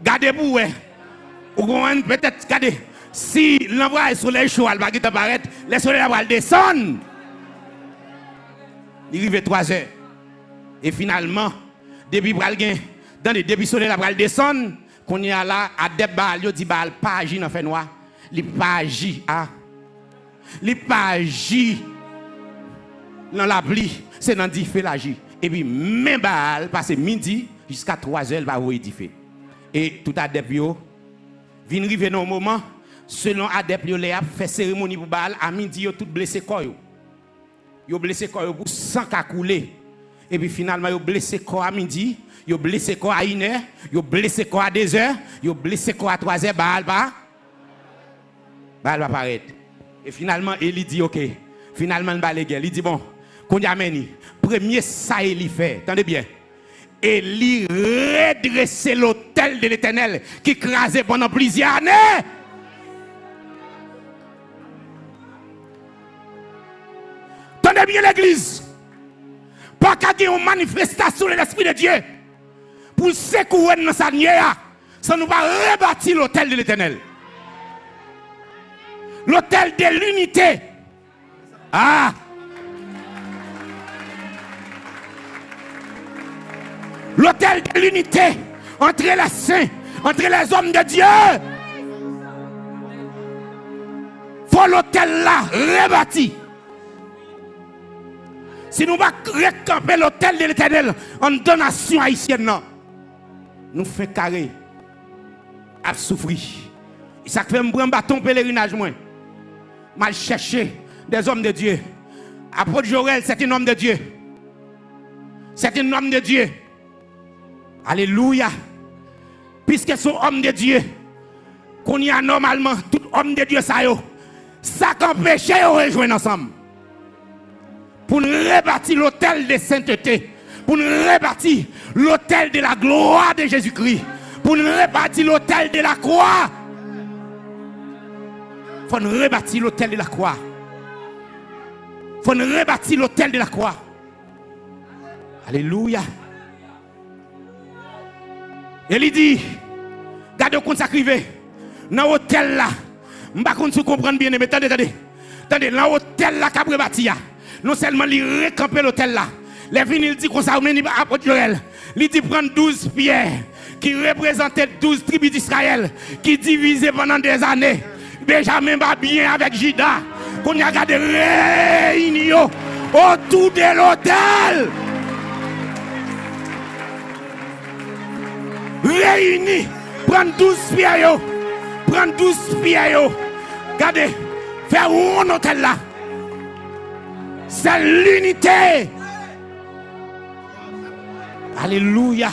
Gardez vous ou peut-être regardez si l'envoi est soleil chaud, elle va apparaître, le soleil va descendre. Il arrive 3 heures. Et finalement, depuis dans le début soleil va descendre, qu'on y a là à débat, il dit Baal pas agir dans fait noir. Il pas agir il pas agir dans la pluie, c'est dans dit fait l'agir. Et puis même Baal passe midi jusqu'à 3 heures, il va édifier. Et tout adep yo vient arriver dans un moment selon adep yo les a fait cérémonie pour Baal à midi yo tout blessé corps yo blessé corps pour sang ka couler. Et puis finalement yo blessé corps à midi, yo blessé corps à 1 heure, yo blessé corps à 2 heures, yo blessé corps à 3 heures, Baal va apparaître. Et finalement Élie dit OK, finalement Baal est guerre, il dit bon, qu'on y amène premier ça Élie fait, attendez bien. Élie redressait l'autel de l'Éternel qui crasait pendant plusieurs années. Attendez bien l'église. Pas qu'à dire une manifestation de l'Esprit de Dieu pour secouer dans sa nière, ça nous va rebâtir l'autel de l'Éternel. L'autel de l'unité. Ah! L'autel de l'unité entre les saints, entre les hommes de Dieu. Faut l'hôtel là rebâti. Si nous ne pas recamper l'hôtel de l'Éternel en donation haïtienne, nous faisons carré à souffrir. Ça fait me prendre bâton pèlerinage moi. Mal chercher des hommes de Dieu. Apôtre Joël, c'est un homme de Dieu. C'est un homme de Dieu. Alléluia. Puisque son homme de Dieu, qu'on y a normalement, tout homme de Dieu, ça qu'empêche de rejoindre ensemble. Pour nous rebâtir l'autel de sainteté. Pour nous rebâtir l'autel de la gloire de Jésus-Christ. Pour nous rebâtir l'autel de la croix. Il faut nous rebâtir l'autel de la croix. Il faut nous rebâtir l'autel de la croix. Alléluia. Et il dit, gardez compte ça crivé. Dans l'hôtel là, je ne sais pas si vous comprenez bien, mais attendez. Attendez, dans l'hôtel là, qu'après bâti, non seulement il récampe l'hôtel là, les vignes, il dit qu'on s'en met à Apôtre Joël. Il dit prendre 12 pierres qui représentaient 12 tribus d'Israël, qui divisaient pendant des années. Benjamin va bien avec Juda, qu'on a gardé réunion autour de l'hôtel. Réunis, prendre 12 pierres, prendre 12 pierres, regardez, faire un hôtel là. C'est l'unité. Alléluia.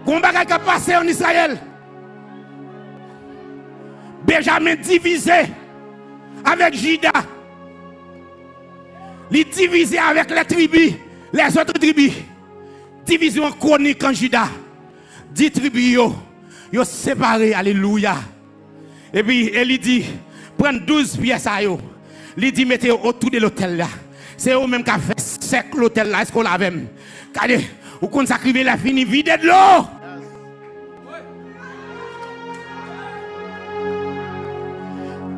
Combat qui a passé en Israël. Benjamin divisé avec Juda. Il divisé avec les tribus, les autres tribus. Division chronique en Juda. 10 tribus, yo séparé. Alléluia. Et puis, il dit, prendre 12 pièces à yo. Il dit, mettez autour de l'hôtel là. C'est eux même qui ont fait sec l'hôtel là. Est-ce qu'on l'a même? Regardez, vous consacrez la fini vide de l'eau.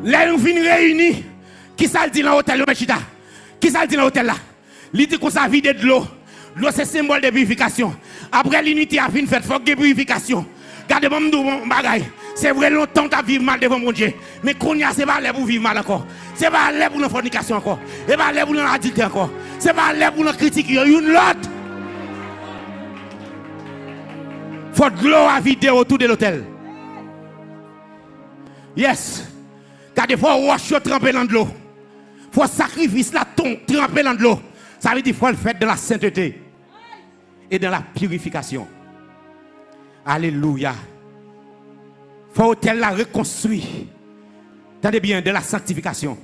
Là, nous finissons réunis. Qui ça dit dans l'hôtel là? Qui ça dit dans l'hôtel là? Il dit qu'on s'est vide de l'eau. L'eau, c'est symbole de purification. Après l'unité a fini fait, il faut que purification. Regardez-moi, mon bagaille. C'est vrai, longtemps tu as vécu mal devant mon Dieu. Mais qu'on y a, c'est pas l'air pour vivre mal encore. C'est pas l'air pour la fornication encore. C'est pas l'air pour l'adultère encore. C'est pas l'air pour la critique. Il y a une l'autre. Faut de l'eau à vider autour de l'hôtel. Yes. Car des fois, on va tremper dans de l'eau. Faut sacrifice la tombe, tremper dans de l'eau. Ça veut dire qu'il faut le faire dans la sainteté et dans la purification. Alléluia. Faut l'hôtel la reconstruire. Attendez bien, de la sanctification.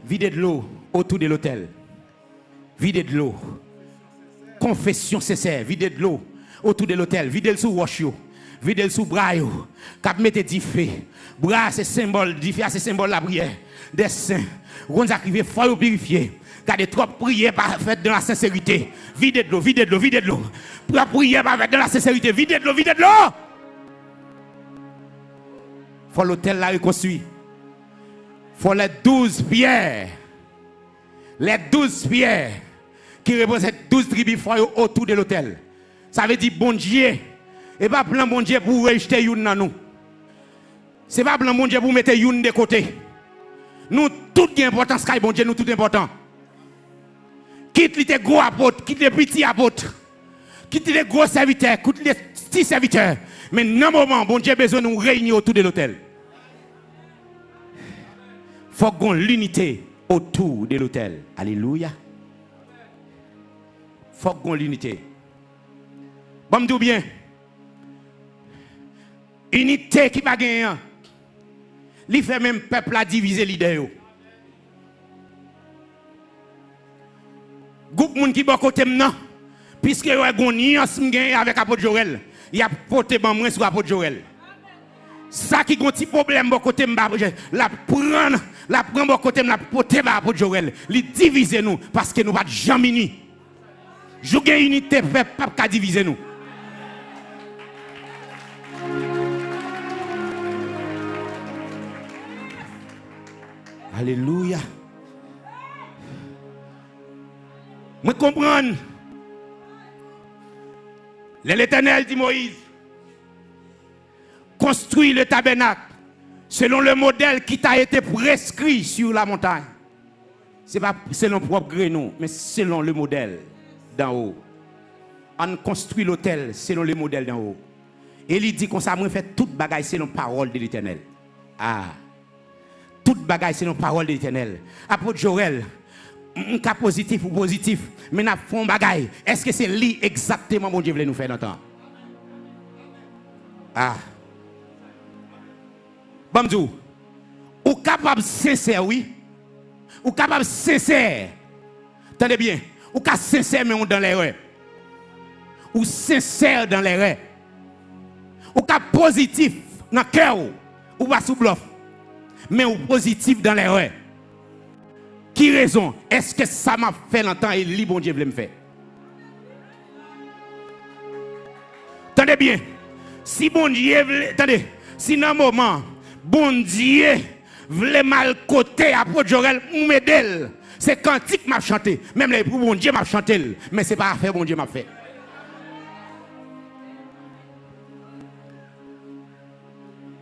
Vider de l'eau autour de l'hôtel. Vider de l'eau. Confession sincère. Vider de l'eau autour de l'hôtel. Vider le sous roche. Vider le sous bras. Cap mettez du feu. Bras c'est symbole. Du feu c'est symbole de la prière. Des saints. Quand vous arrivez, il faut purifier. Car des trop prières pas faites dans la sincérité. Vider de l'eau, vider de l'eau, vider de l'eau. La prière pas faite dans la sincérité. Vider de l'eau, vider de l'eau. Faut l'hôtel la reconstruire. Faut les 12 pierres. Les 12 pierres qui représentent 12 tribus autour de l'hôtel. Ça veut dire bon Dieu. Et pas plan bon Dieu pour rejeter une dans nous. C'est pas plan bon Dieu pour mettre une de côté. Nous, tout est important, ce bon Dieu, nous, tout est important. Quitte les gros apôtres, quitte les petits apôtres, quitte les gros serviteurs, quitte les petits serviteurs. Mais dans un moment, bon Dieu a besoin de nous réunir autour de l'hôtel. Il faut qu'on ait l'unité autour de l'hôtel. Alléluia. Il faut qu'on ait l'unité. Bon, me dis bien. Unité qui va gagner. Il fait même peuple à diviser l'idée. Groupe moun qui bon côté maintenant puisque y a gonniance avec apôtre Joël, il a porté ban moins sur apôtre Joël. Ça qui gon petit problème bon côté la prend bon côté la porter ba apôtre Joël, li diviser nous parce que nous pas jamais unis. Jouer unité peuple pas diviser nous. Alléluia. Je comprends. L'Éternel dit Moïse, construis le tabernacle selon le modèle qui t'a été prescrit sur la montagne. Ce n'est pas selon propre gré, non, mais selon le modèle d'en haut. On construit l'autel selon le modèle d'en haut. Et il dit qu'on ça fait toute bagaille selon la parole de l'Éternel. Ah, toute bagaille selon la parole de l'Éternel. Apôtre Joël, un cas positif ou positif, mais nous faisons bagaille. Est-ce que c'est lui exactement mon Dieu voulait nous faire entendre? Ah. Bamdou, ou capable sincère, oui. Ou capable sincère. Tenez bien, ou capable sincère mais on dans l'erreur. Ou sincère dans l'erreur. Ou capable positif dans le cœur ou pas sous bluff. Mais ou positif dans l'erreur. Qui raison? Est-ce que ça m'a fait longtemps et lui bon Dieu voulait me faire? Tenez bien. Si bon Dieu attendez, si dans un moment bon Dieu voulait mal côté à Joël ou m'aider, c'est cantique m'a chanté. Même les pour bon Dieu m'a chanté, mais c'est pas affaire bon Dieu m'a fait.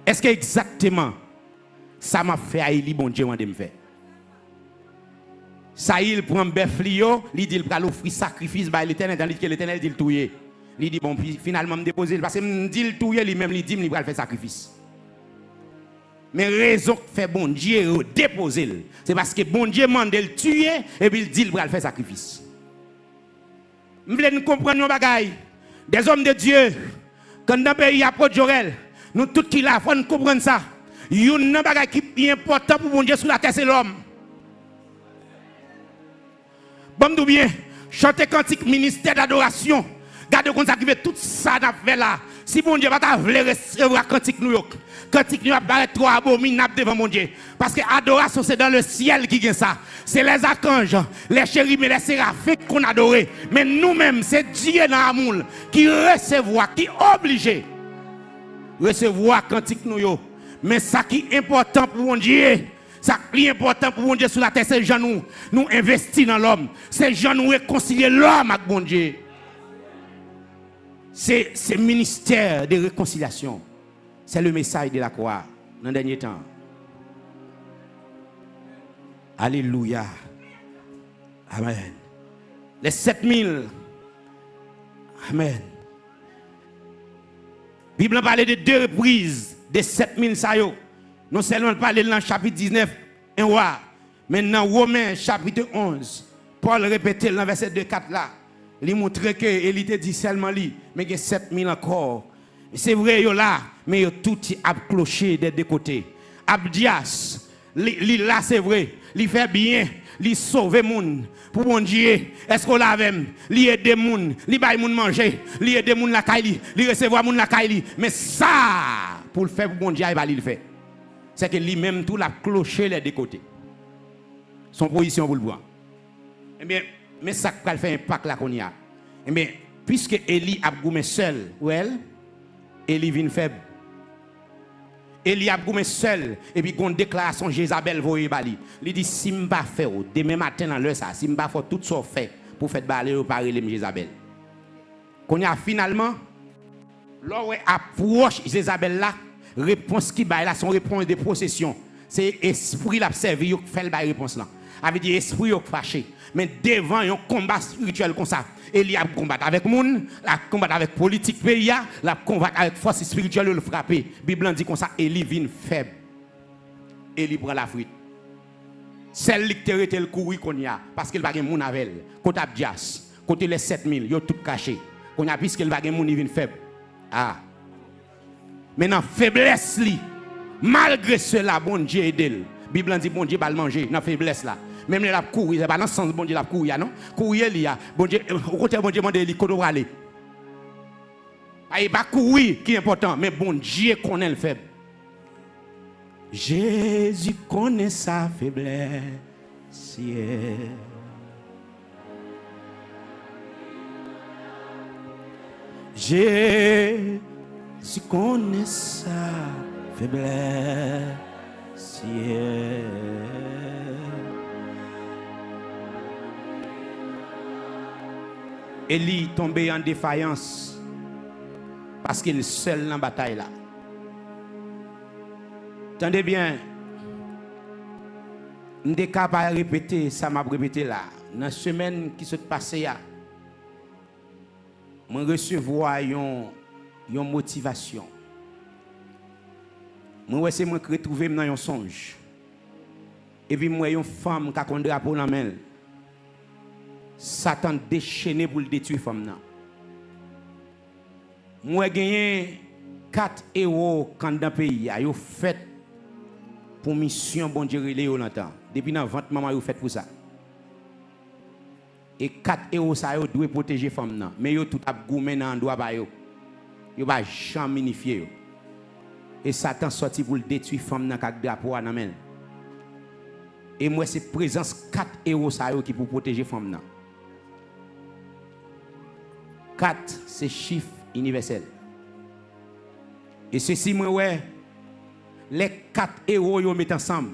Est-ce que exactement ça m'a fait à Eli bon Dieu m'a me faire? Ça il prend bœuf lio, il dit il va l'offrir sacrifice par l'Éternel, dans lequel l'Éternel dit le touyer. Il dit bon puis finalement me déposer parce que me dit le touyer lui-même il dit il va faire sacrifice. Mais raison que fait bon Dieu déposer, c'est parce que bon Dieu mande le tuer et puis il dit il va faire sacrifice. Nous voulons comprendre nos bagailles. Des hommes de Dieu, quand dans le pays à Port-Jorel, nous tous qui là, il faut comprendre ça. Il y a un bagage qui est important pour bon Dieu sur la terre, c'est l'homme. Bon, bien, chanter cantique ministère d'adoration. Gardez qu'on s'active tout ça dans fait là. Si bon Dieu va t'avoir recevoir cantique New York, cantique New York va être trop abominable devant mon Dieu. Parce que adoration c'est dans le ciel qui gagne ça. C'est les archanges, les chérubins, les séraphins qu'on adore. Mais nous-mêmes, c'est Dieu dans l'amour qui recevoir, qui obligé recevoir cantique New York. Mais ça qui est important pour mon Dieu. Ça qui est important pour mon Dieu sur la terre, c'est gens nous investir dans l'homme. C'est gens nous réconcilier l'homme avec mon Dieu. C'est le ministère de réconciliation. C'est le message de la croix dans le dernier temps. Alléluia. Amen. Les 7000. Amen. La Bible parle de 2 reprises de 7000 sayo. Non seulement parler dans le chapitre 19, un roi, mais dans Romains chapitre 11, Paul répétait dans le verset 2-4 là, il montrait que il était dit seulement lui, mais il y a 7000 encore. C'est vrai, yo là, mais yo tout a cloché des deux côtés. Abdias, là c'est vrai, il fait bien, il sauve les gens. Pour mon Dieu, est-ce qu'on l'a même? Il aide les gens, il baille les gens manger, il aide les gens la caille, il recevoir les gens la caille. Mais ça, pour le faire pour mon Dieu, il va le faire. C'est que lui-même tout l'a cloché les deux côtés. Son position pour le voir. Eh bien, mais ça va faire un impact là qu'on y a. Eh bien, puisque Élie a goumé seul, ou elle, Élie vient faible. Élie a goumé seul, et puis une déclaration Jézabel voye bali. Il dit si je pas faire demain matin dans l'heure ça, si je pas faire tout ça fait pour faire baler ou parler les Jézabel. Qu'on y a finalement, lorsqu'on approche Jézabel là, réponse qui baille là, son réponse de possession. C'est esprit l'a servi qui fait la réponse là. Avait dit esprit fâché. Mais devant un combat spirituel comme ça, il y a combat avec monde, la combat avec politique pays, la combat avec force spirituelle le frapper. Bible dit comme ça, Élie vient faible. Élie prend la fuite. Celle qui était le courir qu'on y a parce qu'il va gagner mon avec côté Abdias, côté les 7000, yo tout caché. Qu'on a puisqu'il va gagner mon vient faible. Ah. Maintenant faiblesse li, malgré cela bon Dieu aide. Bible dit bon Dieu va le manger dans faiblesse là. Même les la courir, c'est pas dans le sens bon Dieu la courir non. Courir il y a bon Dieu au côté bon Dieu demander li comment aller. Il pas courir qui est important mais bon Dieu connaît le faible. Jésus connaît sa faiblesse. Jésus connaît sa faiblesse. Élie tombé en défaillance Parce qu'il est seul dans la bataille là. Tendez bien. Je suis capable de répéter ça, m'a répété là. Dans la semaine qui s'est passée, je recevoir une motivation. Je me retrouver dans un songe. Et puis, moi, une femme qui a un drapeau dans la main. Satan déchaîné pour le détruire femme. Moi, j'ai gagné 4 héros dans le pays. Ils ont fait pour mission, bon Dieu, les longtemps. Depuis dans 20 maman, ils ont fait pour ça. Et 4 héros, ça doivent protéger les femmes. Mais ils ont tout à gourmé dans le droit. Ils ne vont pas jamais minifier. Et Satan sorti pour le détruire les femmes dans le drapeau. Et moi, c'est présence 4 héros qui pour protéger les femmes. 4, c'est chiffre universel. Et ceci, moi, ouais, les 4 héros, ils mettent ensemble.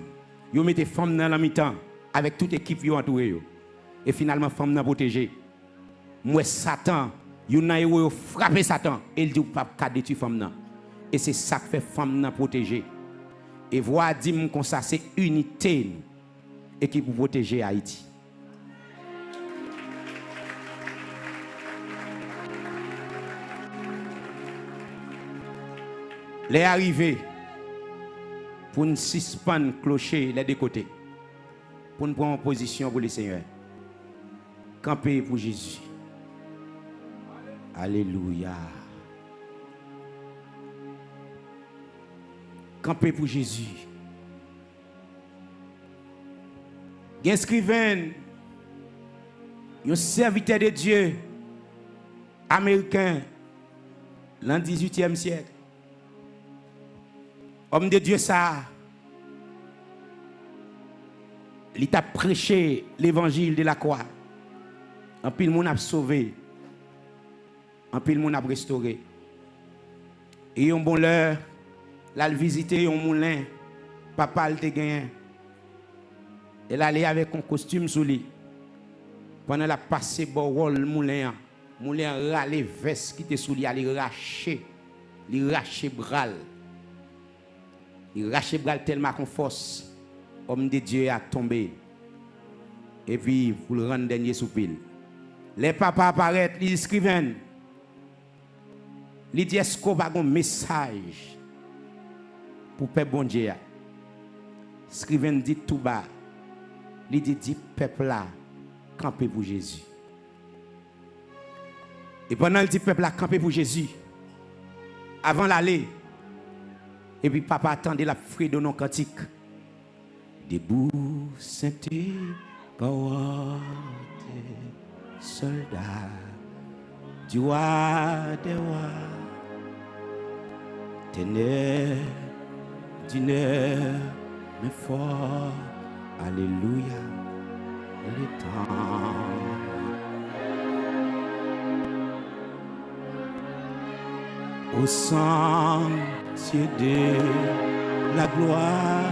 Ils mettent les femmes dans la mi-temps, avec toute l'équipe qui entoure. Et finalement, les femmes sont protégées. Moi, Satan, ils ont frappé Satan. Et il dit, pas qu'à détruire les femmes. Et c'est ça qui fait les femmes protégées. Et voir dire comme ça, c'est unité et qui pour protéger Haïti. Les arrivés pour nous suspendre clocher les deux côtés. Pour nous prendre en position pour le Seigneur. Camper pour Jésus. Alléluia. Camper pour Jésus. Il y a un écrivain, un serviteur de Dieu américain dans le 18e siècle. Homme de Dieu, ça, il t'a prêché l'évangile de la croix. En pile, monde a sauvé. En pile, monde a restauré. Et un bon l'heure, là, il visité un moulin. Papa, il te gagné. Elle allait avec un costume sous lui. Pendant la passé, le moulin. Le moulin râlé, veste qui était sous lui, il raché. Il raché bral. Il raché bral tellement qu'on force. Homme de Dieu a tombé. Et puis, pour le rendre dernier soupil. Les papas apparaissent, ils écrivent. Ils disent est-ce qu'on a un message pour le bon Dieu. Écrivain dit tout bas. Il dit peuple là, camper pour Jésus. Et pendant il dit peuple là, camper pour Jésus. Avant l'aller. Et puis papa attendait la fredonne non cantique. Debout, sainté, cohorte, soldat, du roi des rois, ténèbres, dîner, mais fort, alléluia, le temps. Au sentier de la gloire,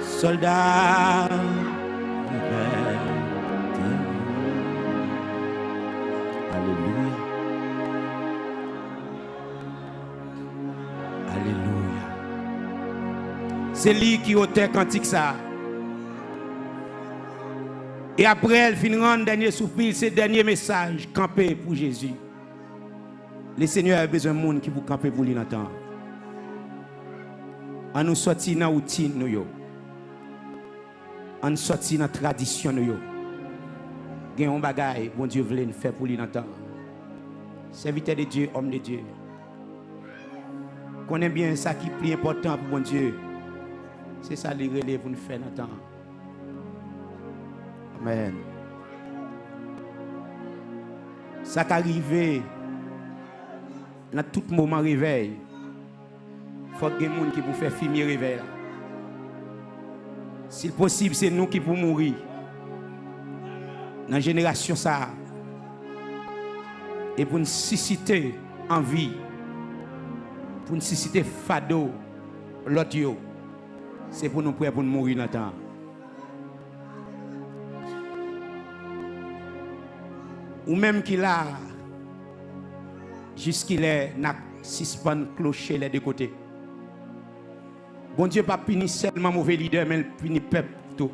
soldats, alléluia, alléluia. C'est lui qui ôtait cantique ça. Et après, elle finit rendre dernier soupir, c'est dernier message, camper pour Jésus. Le Seigneur a besoin de monde qui vous camper pour lui dans le temps. On nous sortit dans la routine. On nous sortit dans la tradition. Il y a un bagage, bon Dieu voulait nous faire pour lui dans le temps. Serviteur de Dieu, homme de Dieu. Connais bien ça qui est plus important pour bon Dieu. C'est ça les relais pour nous faire dans le temps. Amen. Ça qui arrive. Dans tout moment réveil, il faut que des gens qui pour faire filmer réveil. Si possible, c'est nous qui pour mourir. Dans la génération ça. Et pour nous susciter envie, pour nous susciter fado, l'autre, c'est pour nous prêts pour nous mourir dans le temps. Ou même qui là, Jusqu'il est n'a suspend clocher les deux côtés. Bon Dieu pas punir seulement mauvais leader, mais il punit peuple tout.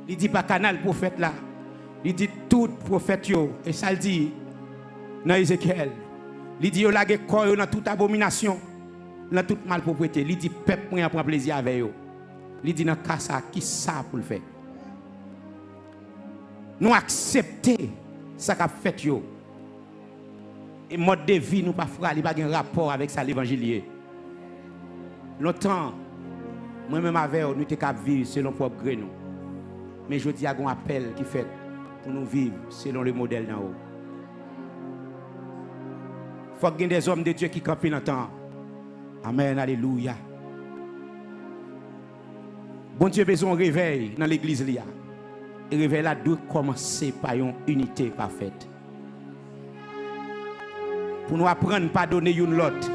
Il dit pas canal prophète là. Il dit tout prophète yo. Et ça le dit dans Ézéchiel. Il dit yo lage corps dans toute abomination, dans toute malpropreté. Il dit peuple moi prend plaisir avec yo. Il dit dans cas ça qui ça pour le faire. Nous accepter ça qu'a fait yo. Et mode de vie nous pas frère, il pas un rapport avec ça l'évangile. Longtemps moi-même avec nous t'es capable vivre selon propre gré nous. Mais je dis à un appel qui fait pour nous vivre selon le modèle d'en haut. Il faut qu'il y ait des hommes de Dieu qui campent dans le temps. Amen, alléluia. Bon Dieu a besoin de réveil dans l'église. Et le réveil là doit commencer par une unité parfaite. Pour nous apprendre à pardonner une l'autre.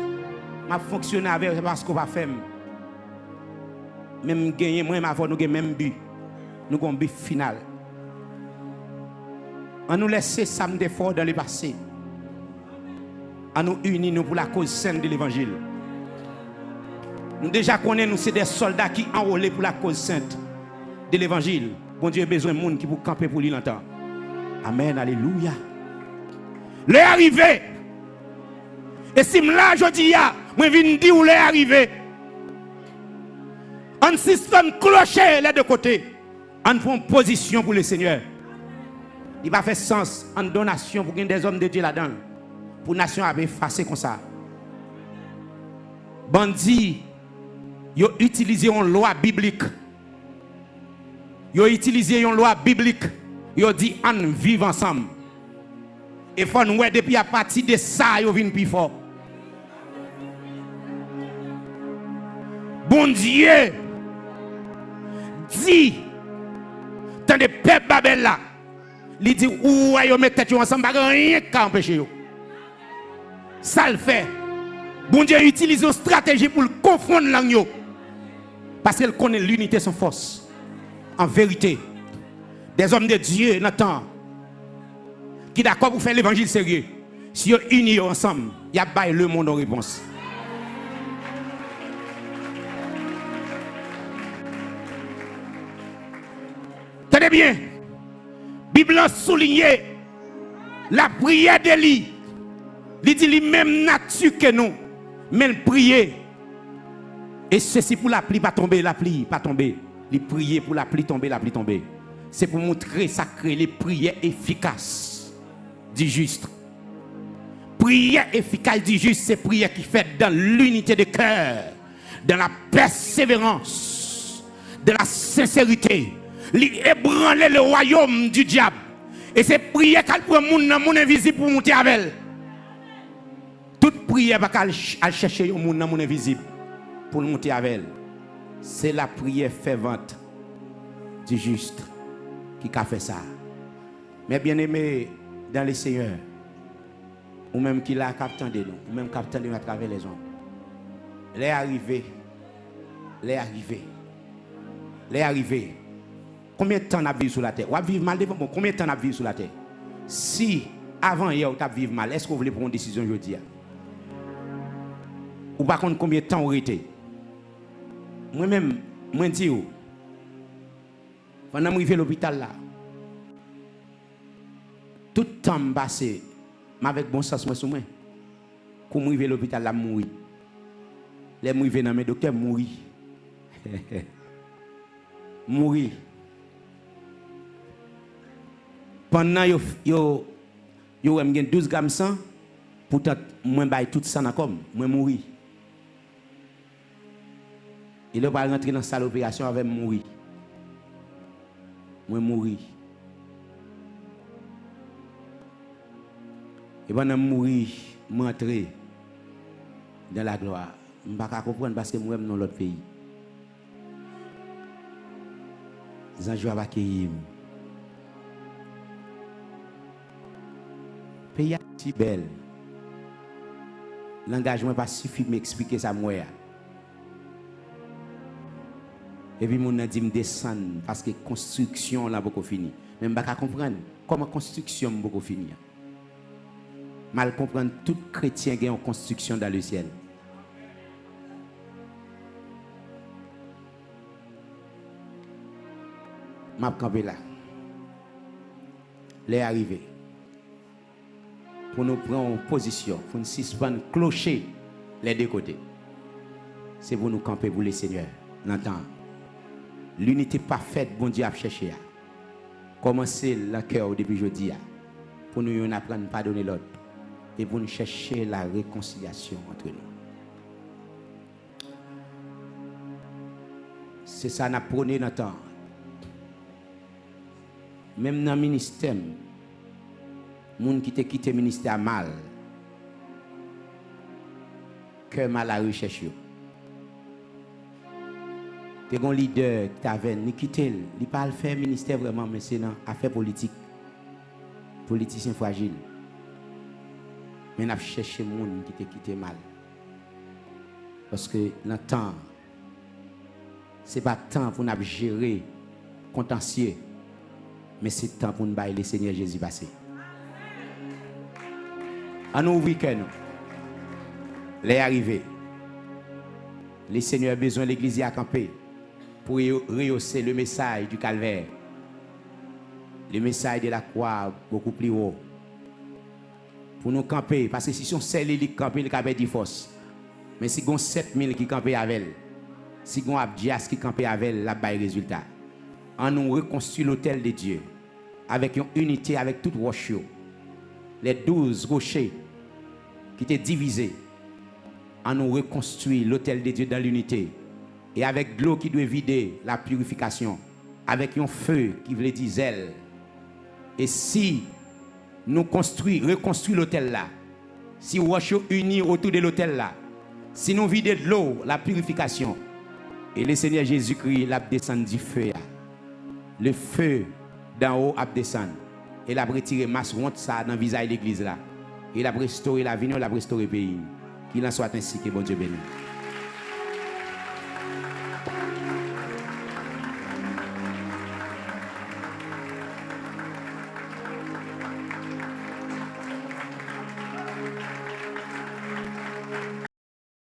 Je fonctionne avec parce qu'on va faire. Même gagner, moi, ma foi, nous avons même but. Nous avons un but final. On nous laisse samedi fort dans le passé. On nous unit nous pour la cause sainte de l'évangile. Nous déjà connaissons, nous c'est des soldats qui enrôlés pour la cause sainte de l'évangile. Bon Dieu a besoin de monde qui pour camper pour lui longtemps. Amen, alléluia. L'est arrivé. Et si là je dis, moi je viens dire où l'est arrivé. On système clocher les deux côtés. On prend position pour le Seigneur. Il va faire sens en donation pour qu'il y ait des hommes de Dieu là-dedans. Pour la nation à effacer comme ça. Bandits, ils ont utilisé une loi biblique. Ils ont utilisé une loi biblique. Ils ont dit on vivre ensemble. Et il faut nous depuis à partir de ça, ils viennent plus fort. Bon Dieu dit dans le peuple Babel là, il dit où ils mettent tête ensemble, rien qu'à empêcher eux. Ça le fait. Bon Dieu utilise une stratégie pour le confondre l'agneau. Parce qu'elle connaît l'unité sans force. En vérité, des hommes de Dieu n'attendent qui d'accord pour faire l'évangile sérieux. Si ils unis ensemble, il y a pas le monde en réponse. Tenez bien, Bible a souligné la prière d'Élie. Il dit lui-même nature que nous, mais il priait. Et ceci pour la pluie pas tomber, la pluie pas tomber. Il priait pour la pluie tomber, la pluie tomber. C'est pour montrer sacré les prières efficaces du juste. Prière efficace du juste, c'est prière qui fait dans l'unité de cœur, dans la persévérance, de la sincérité. Ébranler le royaume du diable. Et c'est prière qu'elle prend mon invisible pour monter avec elle. Toute prière va qu'elle chercher un monde invisible pour monter avec elle. C'est la prière fervente du juste qui a fait ça. Mais bien aimé dans le Seigneur, ou même qui l'a capté de nous, ou même capté de nous à travers les hommes. Les arrivés, les arrivés, les arrivés. Combien de temps on a vécu sur la terre? On a vécu mal devant moi. Combien de temps on a vécu sur la terre? Si avant hier on a vécu mal, est-ce que vous voulez prendre une décision aujourd'hui? Ou par contre combien de temps on a été? Moi-même, moi dis vous, pendant que je suis à l'hôpital là, tout le temps passé, avec bon sens moi sur moi, quand je suis à l'hôpital là, je mourir. Les mourir dans mes docteurs, mourir. Mourir. Pendant que yo 12 grammes sang, pourtant moi bail tout ça dans comme moi mourir. Il va rentrer dans la salle d'opération avec mourir. Moi mourir. Et pendant mourir, m'entrer dans la gloire. Je ne peux pas comprendre parce que moi dans l'autre pays. Les anges vont accueillir. Le pays est si belle. L'engagement n'est pas suffisant pour m'expliquer ça moi. Et puis mon a dit me descendre parce que construction là beaucoup fini. Mais je ne peux pas comprendre comment construction beaucoup fini. mal comprendre tout chrétien qui est en construction dans le ciel. M'a campé là. Les arrivés. Pour nous prendre position, pour nous suspendre clocher les deux côtés. C'est pour nous camper pour les seigneurs. L'entendre. L'unité parfaite, bon Dieu a cherché. Commencer le cœur depuis jeudi. Pour nous apprendre à pardonner l'autre. Et pour nous chercher la réconciliation entre nous. C'est ça qu'on a prôné dans le temps. Même dans le ministère, les gens qui ont quitté le ministère mal, cœur mal à recherche. Tu as un leader qui t'avait quitté, il ne pas le faire ministère vraiment, mais c'est dans l'affaire politique. Politicien fragile. Mais on a cherché les gens qui t'ont quitté mal. Parce que dans le temps, ce n'est pas temps pour nous gérer contentieux. Mais c'est temps pour nous bailler le Seigneur Jésus passé. À nous ouvrir que nous. Les arrivés. Le Seigneur a besoin de l'église à camper pour rehausser le message du calvaire. Le message de la croix beaucoup plus haut. Pour nous camper. Parce que si son seul qui campe, il a de force. Mais si on 7000 qui campent avec elle, si on Abdias qui campe avec elle, la bail résultat. On nous reconstruit l'autel de Dieu avec une unité avec toute roche. Les 12 rochers qui étaient divisés. On nous reconstruit l'autel de Dieu dans l'unité. Et avec l'eau qui doit vider la purification. Avec un feu qui veut dire zèle. Et si nous reconstruisons l'autel là, si roche unis autour de l'autel là, si nous vidons de l'eau, la purification, et le Seigneur Jésus-Christ l'a descendu du feu. Le feu d'en haut a descendu. Et il a retiré masse honte ça dans le visage de l'église là. Il a restauré la vie, il a restauré le pays. Qu'il en soit ainsi que bon Dieu bénisse.